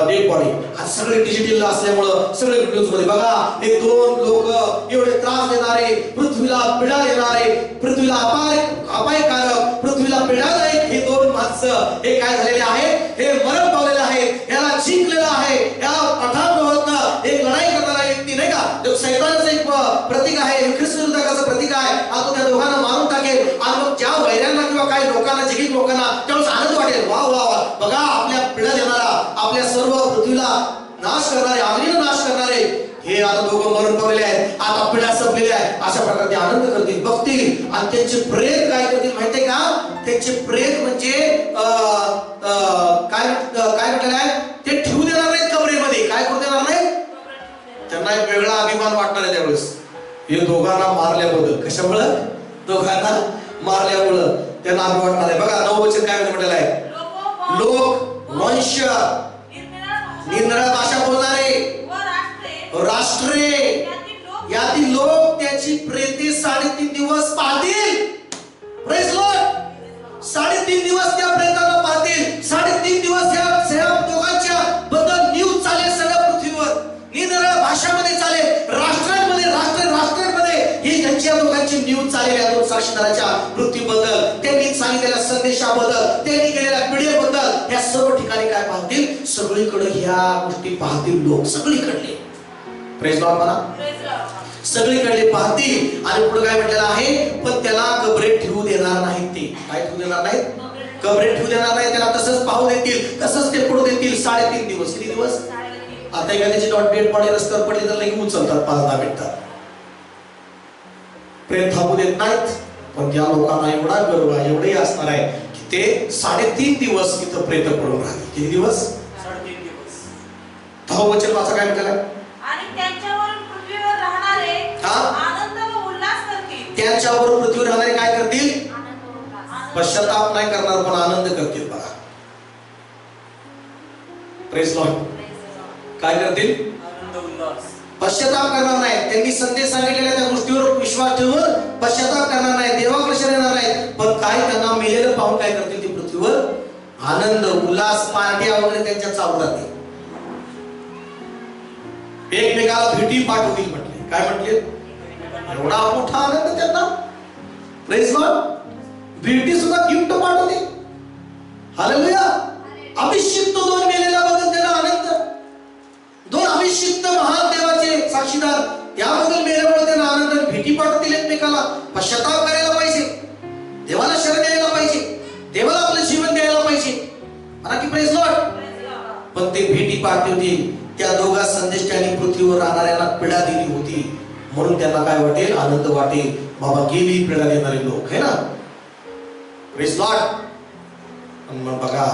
डेड बॉडी. आज सगळे डिजिटल असल्यामुळं सगळे न्यूज मध्ये बघा, हे दोन लोक एवढे त्रास देणारे, पृथ्वीला पीडा देणारे, पृथ्वीला अपायकारक, पृथ्वीला पीडादायक हे दोन माणसं हे काय झालेले आहे, हे मरण पावलेले आहे. याला जिंकलेलं आहे. या पठाणावर एक लढाई करणारा व्यक्ती नाही का, जो सैतानाचं एक प्रतीक आहे, ख्रिस्त विरोधकाचं प्रतीक आहे. आज तो त्या दोघांना मारून टाकेल आणि मग ज्या वैऱ्यांना किंवा काही लोकांना, जगित लोकांना त्यावेळेस आनंद वाटेल. वा वा वा, बघा आपल्या पीडा देणारा, आपल्या सर्व पृथ्वीला नाश करणारे, आगीने नाश करणारे हे आता दोघं मरण पावलेले आहेत, आता पिढ्या संपलेल्या आहेत. अशा प्रकारे ते आनंद करतील, बघतील आणि त्यांचे प्रेत काय करतील माहितीये का? त्यांचे प्रेत म्हणजे काय म्हटलेलं आहे, ते ठेवू देणार नाहीत कबरेमध्ये. काय करू देणार नाही? त्यांना एक वेगळा अभिमान वाटणार आहे त्यावेळेस, हे दोघांना मारल्याबद्दल. कशामुळं? दोघांना मारल्यामुळं त्यांना अभिमान वाटणार आहे. बघा 9 वचन काय म्हटलेलं आहे, लोक, वंश, निरनिराळ्या भाषा बोलणारे, राष्ट्रे यातील लोक त्याची प्रेते 3.5 दिवस पाहतील. Praise Lord. 3.5 दिवस त्या प्रेताला पाहतील. 3.5 दिवस या दोघांच्या बद्दल न्यूज चालेल सगळ्या पृथ्वीवर, निरनिराळ्या भाषांमध्ये चालेल, राष्ट्रांमध्ये ही त्यांच्या दोघांची न्यूज चालेल. या दोन साक्षीदाराच्या मृत्यूबद्दल, त्यांनी सांगितलेल्या संदेशाबद्दल, त्यांनी केलेल्या पिढीबद्दल, या सर्व ठिकाणी काय पाहतील? सगळीकडे ह्या गोष्टी पाहतील लोक, सगळीकडले. प्रेज लॉर्ड म्हणा. सगळीकडे पाहतील. आणि पुढे काय म्हटलेलं आहे, पण त्याला कबरेत ठेवू देणार नाहीत. ते काय ठेवू देणार नाहीत? कबरेत ठेवू देणार नाही. त्याला तसंच पाहू देतील, तसंच ते पडू देतील 3.5 दिवस. किती दिवस? आता एखाद्याची डेड बॉडी रस्त्यावर पडली तर लगेच उचलतात, 5-10 मिनिटात. प्रेत थांबू देत नाहीत. पण त्या लोकांना एवढा गर्व आहे, एवढे असणार आहे की ते 3.5 दिवस इथं प्रेत पडून राहतील. किती दिवस? 3.5 दिवस. 10 वचन वाचा काय म्हटलेलं आहे, आणि त्यांच्यावर पृथ्वीवर राहणारे आनंद व उल्हास करतील. त्यांच्यावर पृथ्वीवर राहणारे काय करतील? पश्चाताप नाही करणार, पण आनंद करतील. बघा, प्रेज लॉर्ड. काय करतील? आनंद उल्हास. पश्चाताप करणार नाही. त्यांनी संदेश सांगितलेल्या त्या गोष्टीवर विश्वास ठेवून पश्चाताप करणार नाही, देवाकडे येणार नाही. पण काय त्यांना मेलेलं पाहून काय करतील? ते पृथ्वीवर आनंद, उल्हास, पार्ट्या वगैरे त्यांच्या चालू राहतील. एकमेकाला भेटी पाठवतील म्हटले. काय म्हटले? एवढा मोठा आनंद त्यांना. Praise Lord. भेटी सुद्धा गिफ्ट पाठवतील. हालेलुया. अभिषिक्त 2 मेलेल्या बद्दल त्यांना आनंद. 2 अभिषिक्त महान देवाचे साक्षीदार, त्याबद्दल मेल्यामुळे त्यांना आनंद. भेटी पाठवतील एकमेकाला. पश्चाताप करायला पाहिजे, देवाला शरण द्यायला पाहिजे, देवाला आपलं जीवन द्यायला पाहिजे. म्हणा की प्रेज लॉर्ड. पण ते भेटी पाठवतील. त्या दोघा संदेशाने पृथ्वीवर राहणाऱ्यांना पीडा दिली होती, म्हणून त्यांना काय वाटेल? आनंद वाटेल. बाबा गेली पीडा देणारे लोक, है ना. Praise Lord. मग बघा,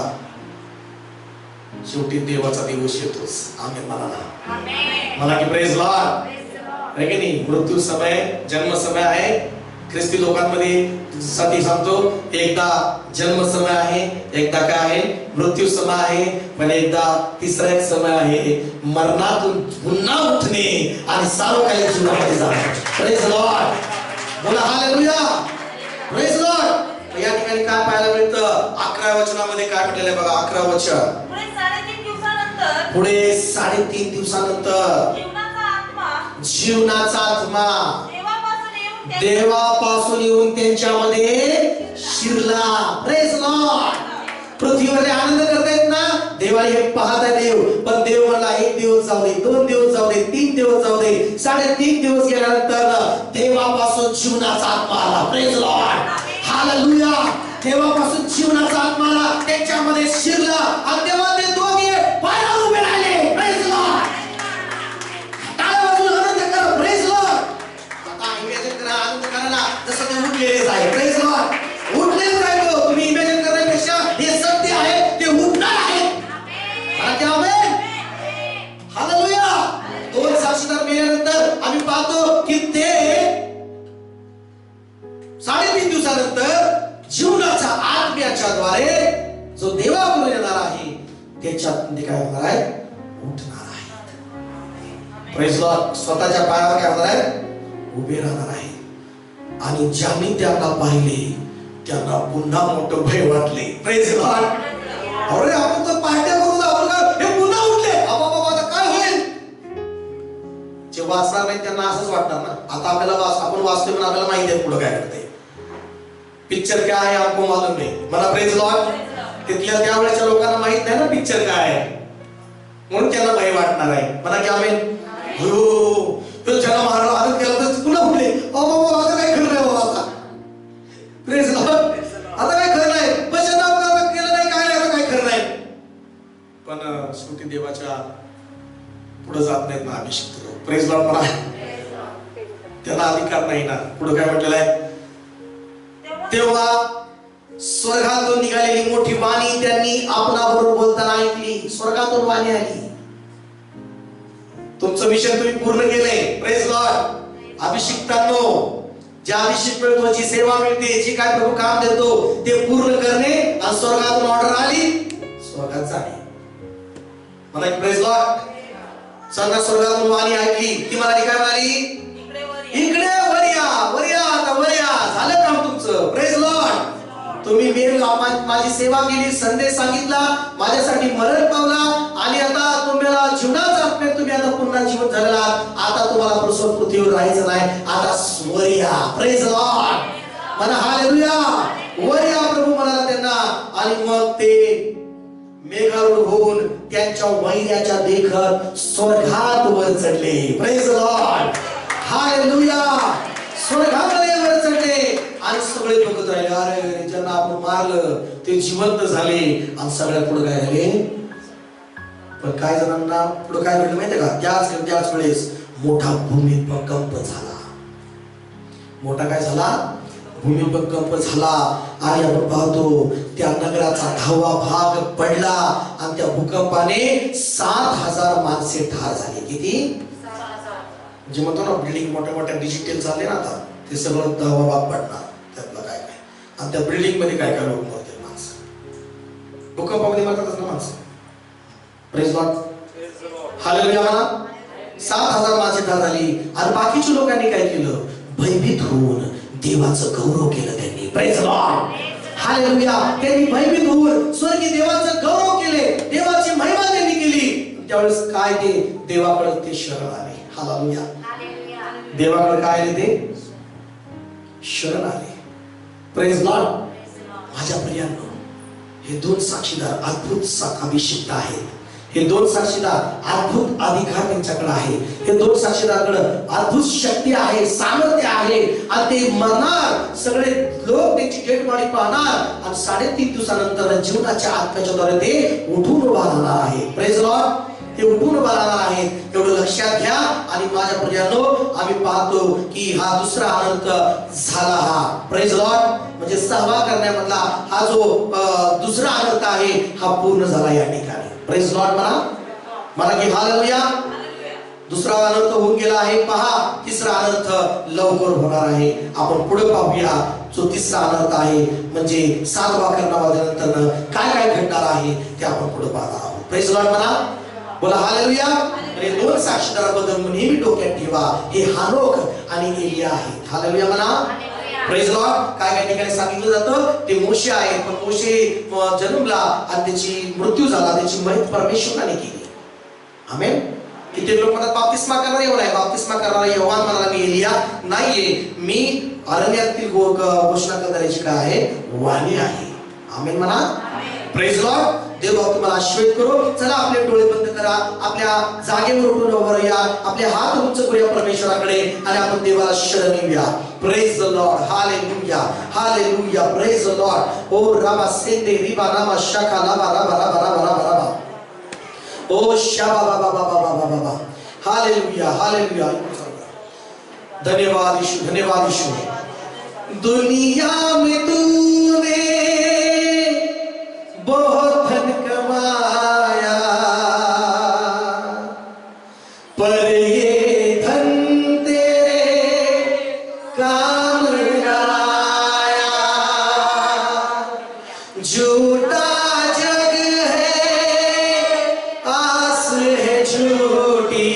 शेवटी देवाचा दिवस येतोच. आमेन म्हणा ना. मला की प्रेज लॉर्ड. आहे की नाही? मृत्यू समय, जन्म समय आहे. ख्रिस्ती लोकांमध्ये साठी सांगतो, एकदा जन्म समय आहे, एकदा काय आहे? मृत्यू समय आहे. पण एकदा तिसरा एक समय आहे, मरणातून पुन्हा उठणे आणि सार्वकालिक जीवनामध्ये जाणे. Praise Lord. बोला हालेलुया. Praise Lord. या ठिकाणी काय पाहायला मिळतं? 11व्या वचनामध्ये काय म्हटलेलं आहे बघा. 11वं वचन. पुढे 3.5 दिवसानंतर जीवनाचा आत्मा देवापासून येऊन त्यांच्यामध्ये शिरला. Praise Lord. पृथ्वीवर आनंद करतायत ना, देवाला हे पाहत आहे देव. पण देव म्हणला 1 दिवस जाऊ दे, 2 दिवस जाऊ दे, 3 दिवस जाऊ दे. 3.5 दिवस गेल्यानंतर देवापासून जीवनाचा आत्मा आला. Praise Lord. हालेलुया. देवापासून जीवनाचा आत्मा आला, त्यांच्यामध्ये शिरला आणि तेव्हा ते दोघे पायावर उभे राहिले. Praise Lord. टाळ्या वाजवून आनंद करा. Praise Lord. आता इमॅजिन करा, आनंद करा ना, जसं ते उठलेलेच आहे. Praise Lord. उठलेच आहे तो. तुम्ही इमॅजिन करण्यापेक्षा हे सत्य आहे, ते उठणार आहे. हालेलुया. 2 साक्षीदार मेल्यानंतर आम्ही पाहतो की ते 3.5 दिवसानंतर जीवनाच्या आत्म्याच्या द्वारे जो देवाकडून येणार आहे त्याच्यात काय होणार आहे? उठणार आहे. Praise Lord. स्वतःच्या पायावर काय होणार आहे? उभे राहणार आहे. आणि ज्यांनी त्यांना पाहिले त्यांना पुन्हा मोठं भय वाटले. Praise Lord. अरे आपण तर पार्ट्या करून आपण हे पुन्हा उठले, बाबा आता काय होईल? जे वाचणार नाही त्यांना असंच वाटणार ना. आता आपल्याला आपण वाचतोय पण आपल्याला माहिती आहे पुढे काय घडतंय. पिक्चर काय आहे आपको मालूम नाही. मला प्रेज लॉर्ड. तिथल्या त्यावेळेच्या लोकांना माहित नाही ना पिक्चर काय आहे, म्हणून त्यांना भय वाटणार आहे. मला की आमेन. हो तो ज्याला मारला आदत केला तर पुन्हा उठले, बाबा आता काय खरं नाही बाबा. आता प्रेज लॉर्ड. आता काय खरं नाही, पश्चाताप केलं नाही, काय नाही, आता काय खरं नाही. पण शेवटी देवाच्या पुढे जात नाहीत ना अभिषेक. Praise Lord. मला त्यांना अधिकार नाही ना. पुढे काय म्हटलेलं आहे? तेव्हा स्वर्गातून निघालेली मोठी वाणी त्यांनी आपणाबरोबर बोलताना ऐकली. स्वर्गातून वाणी आली. तुमचं मिशन तुम्ही पूर्ण केलंय. Praise Lord. अभिषिक्तांनो, ज्या अभिषेक मिळतो, जी सेवा मिळते, जी काय प्रभू काम देतो ते पूर्ण करणे. आणि स्वर्गातून ऑर्डर आली, स्वर्गात जाणे. मला एक प्रेज लॉर्ड. संघ स्वर्गातून वाणी ऐकली. ती मला काय म्हणाली? इकडे वर या, वर या, आता वर या. झालं काम तुमचं. Praise Lord. तुम्ही माझी सेवा केली, संदेश सांगितला, माझ्यासाठी मरण पावला आणि आता तुम्हाला जीवनाचा अर्थ तुम्ही आता पुन्हा जीवन झालेला. आता तुम्हाला पृथ्वीवर राहायचं नाही. आता वर या. Praise Lord. म्हणा हालेलुया. वर या प्रभू म्हणाला त्यांना. आणि मग ते मेघारूढ होऊन त्यांच्या वैऱ्याच्या देखत स्वर्गात वर चढले. Praise Lord. हालेलुया. स्वर्गामध्ये वर चढले आणि सगळे बघत राहिले. अरे ज्यांना आपण मारलं ते जिवंत झाले. आणि सगळ्या पुढे काय झाले? पण काय जणांना पुढे काय घडलं माहितीये का? त्याच वेळेस मोठा भूमिकंप झाला. मोठा काय झाला? भूमिकंप झाला. आणि आपण पाहतो त्या नगराचा 10वा भाग पडला. आणि त्या भूकंपाने 7,000 माणसे ठार झाली. किती? जे म्हणतो ना बिल्डिंग मोठ्या मोठ्या डिजिटल झाले ना आता, ते सगळं 10वा भाग पडणार. त्यातलं काय काय आणि त्या बिल्डिंग मध्ये काय काय लोक मरतील माणसं. भूकंपामध्ये मरतातच ना माणसं. Praise Lord. हालेलुया. म्हणा 7,000 माणसे ठार झाली. आणि बाकीच्या लोकांनी काय केलं? भयभीत होऊन देवाचं गौरव केलं त्यांनी. Praise Lord. हालेलुया. त्यांनी भयभीत होऊन स्वर्गीय देवाचं गौरव केले, देवाची महिमा त्यांनी केली. त्यावेळेस काय ते देवाकडे ते शरण आले. हालेलुया. देवाकडे काय आले? ते शरण आले. Praise Lord. माझ्या प्रियांनो, हे 2 साक्षीदार अद्भुत अभिषिक्त आहेत. हे 2 साक्षीदार अद्भुत अधिकार त्यांच्याकडे आहे. हे 2 साक्षीदाराकडे अद्भुत शक्ती आहे, सामर्थ्य आहे. आणि ते मरणार, सगळे लोक त्यांची डेड बॉडी पाहणार आणि 3.5 दिवसानंतर जीवनाच्या आत्म्याच्याद्वारे ते उठून उभा राहणार आहे. Praise Lord. ते उठून उभा राहणार आहेत. एवढं लक्षात घ्या. आणि माझ्या प्रियांनो, आम्ही पाहतो की हा दुसरा अनंत झाला. हा प्रेज लॉर्ड म्हणजे सहभाग करण्यामधला हा जो दुसरा अनंत आहे हा पूर्ण झाला या ठिकाणी. Praise Lord. म्हणा की हालेलुया. दुसरा अनंत होऊन गेला आहे. पहा, तिसरा अनंत लवकर होणार आहे. आपण पुढे पाहूया. जो तिसरा अनंत आहे म्हणजे 7वा कर्ण वाजल्यानंतर काय काय घडणार आहे ते आपण पुढे पाहत आहोत. Praise Lord. म्हणा बोला हालेलुया. हे 2 साक्षीदाराबद्दल नेहमी डोक्यात ठेवा. हे हानोक आणि एलिया आहेत. हालेलुया. म्हणा प्रेज लॉर्ड. काय काय ठिकाणी सांगितलं जातं ते मोशे आहेत. पण मोशे जन्मला आणि त्याची मृत्यू झाला, त्याची मयत परमेश्वराने केली. आमेन. किती लोक म्हणतात बाप्तिस्मा करणारा एवढा आहे, बाप्तिस्मा करणारा योहान म्हणाला मी एलिया नाहीये, मी अरण्यातील घोषणा करणाऱ्याची काय आहे? वाणी आहे. आमेन. म्हणा प्रेज लॉर्ड. देव तुम्हाला आशीर्वाद करो. चला आपले डोळे बंद करा, आपल्या जागेवर उठून उभं राहूया, आपले हात उंच करूया परमेश्वराकडे आणि आपण देवाला शरण येऊया. Praise the lord. Hallelujah. Hallelujah. Praise the lord. ओ रामा सेंदे रिबा नामा शाखा लाबा राबा राबा राबा राबा राबा. ओ शाबा बाबा बाबा बाबा बाबा. हालेलुया. हालेलुया. धन्यवाद यीशु. धन्यवाद यीशु. दुनिया में तूने बहुत धन कमाया, पर ये धन तेरे काम आया. झूठा जग है, आस है झूठी,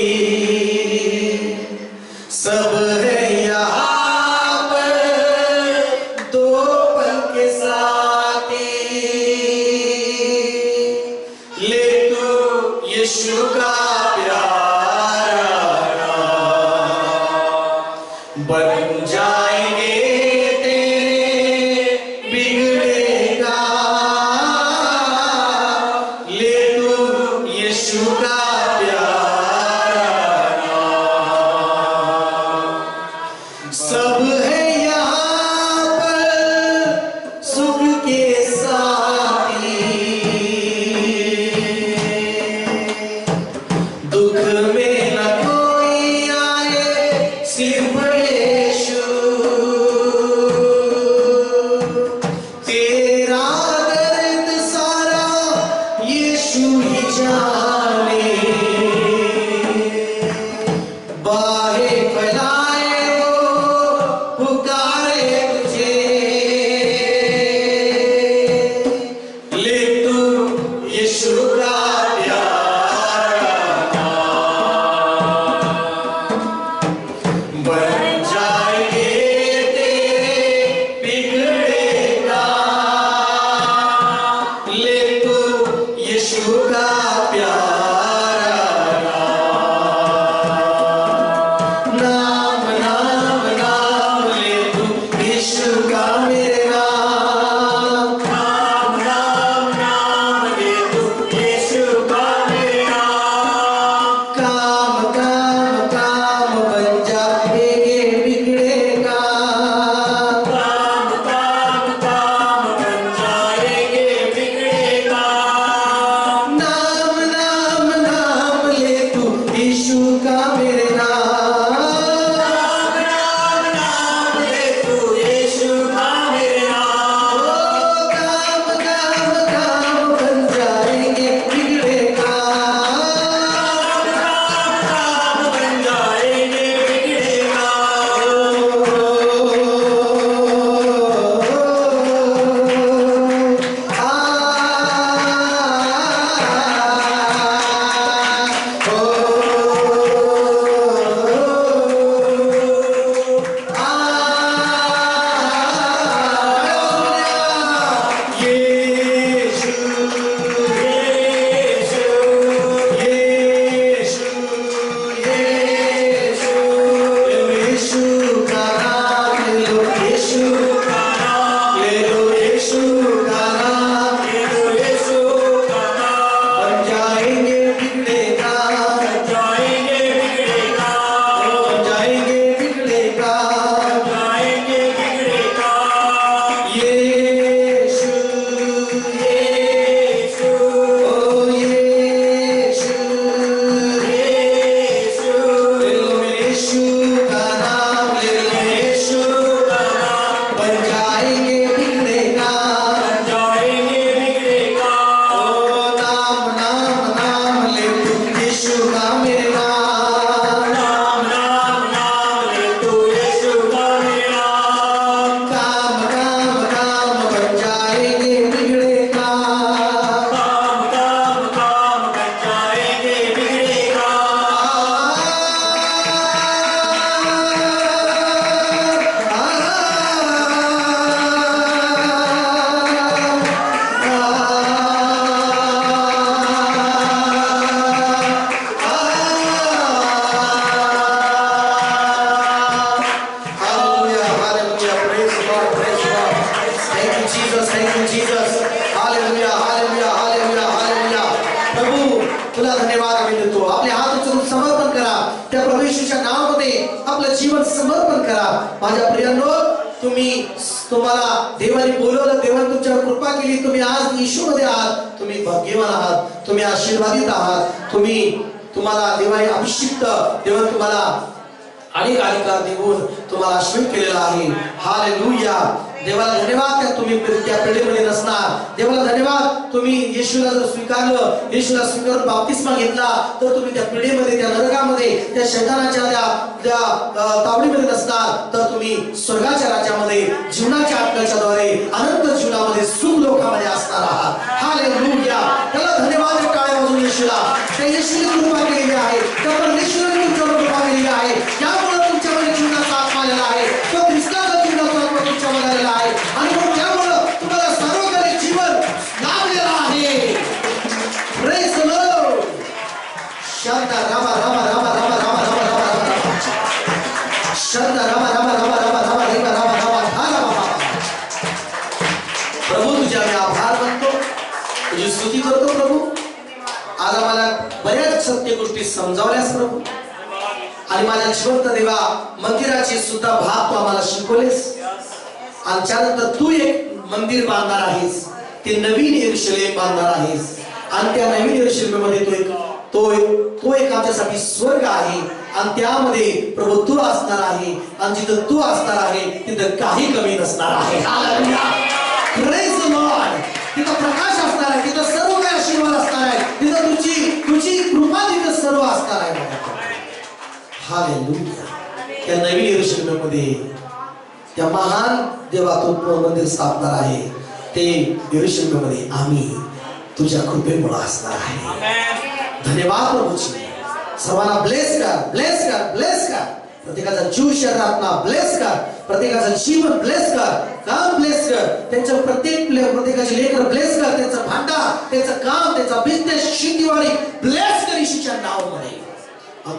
आपलं जीवन समर्पण करा. माझ्या प्रियांनो, तुम्हाला देवाने बोलवलं, देवाने तुमच्यावर कृपा केली, तुम्ही आज येशूमध्ये आहात, तुम्ही भाग्यवान आहात, तुम्ही आशीर्वादित आहात, तुम्हाला देवाने अभिषिक्त, देवाने तुम्हाला अनेक अधिकार देऊन तुम्हाला आशीर्वाद केलेला आहे. हालेलुया. देवाला धन्यवाद त्या तुम्ही त्या पिढीमध्ये नसणार. देवाला धन्यवाद तुम्ही येशूला जर स्वीकारलं, येशूला स्वीकारून बाप्तिस्मा घेतला, तर तुम्ही त्या पिढीमध्ये, त्या नरकामध्ये, त्या शैतानाच्या त्या तावडीमध्ये नसणार, तर तुम्ही स्वर्गाच्या राज्यामध्ये जीवनाच्या आत्म्याच्याद्वारे अनंत जीवनामध्ये सुख लोकांमध्ये असणार आहात. हालेलुया. त्याला धन्यवाद. टाळ्या वाजवून येशूला, त्या येशूने कृपा केलेली आहे, त्या परमेश्वराने तुमच्यावर कृपा केलेली आहे. त्यामुळे तुमच्यामध्ये जीवनाचा आत्मा आलेला आहे, तो ख्रिस्ताचा जीवनाचा आत्मा तुमच्यामध्ये आलेला आहे, आणि म्हणून त्यामुळे तुम्हाला सर्वकालिक जीवन लाभलेलं आहे. Praise the Lord. शांत रामा रामा रामा रामा रामा रामा रामा रामा. शांत रामा रामा रामा रामा रामा रामा रामा रामा रामा रामा. प्रभू तुझे आम्ही आभार मानतो, तुझी स्तुती करतो प्रभू. आज आम्हाला बऱ्याच सत्य गोष्टी समजावल्यास प्रभू, आणि माझ्या जिवंत देवा मंदिराची सुद्धा भाग तू आम्हाला शिकवलेस. आणि त्यानंतर तू एक मंदिर बांधणार आहेस, ते नवीन यरूशलेम बांधणार आहेस, आणि त्या नवीन यरूशलेममध्ये तो एक आमच्यासाठी स्वर्ग आहे, आणि त्यामध्ये प्रभू तू असणार आहे, आणि जिथं तू असणार आहे तिथं काही कमी नसणार आहे. हालेलुया. Praise the Lord. तिथं प्रकाश असणार आहे, तिथं सर्व काही आशीर्वाद असणार आहे, तिथं तुझी कृपा तिथं सर्व असणार आहे. हालेलुया. त्या नवीन यरूशलेममध्ये त्या महान देवा तू मंदिर स्थापणार आहे, ते यरूशलेममध्ये आम्ही तुझ्या कृपेमुळे असणार आहे. धन्यवाद प्रभूची. सर्वांना ब्लेस कर, ब्लेस कर, ब्लेस कर. प्रत्येकाचा जीव, शरीर, आत्मा ब्लेस कर. प्रत्येकाचं जीवन ब्लेस कर, काम ब्लेस कर. त्यांचं प्रत्येकाचे लेकर ब्लेस कर. त्यांचं भांडा, त्यांचं काम, त्यांचा बिझनेस, शेतीवाडी ब्लेस कर येशूच्या नावामध्ये.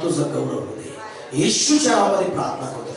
तुझं गौरव होते. येशूच्या नावामध्ये प्रार्थना करतो.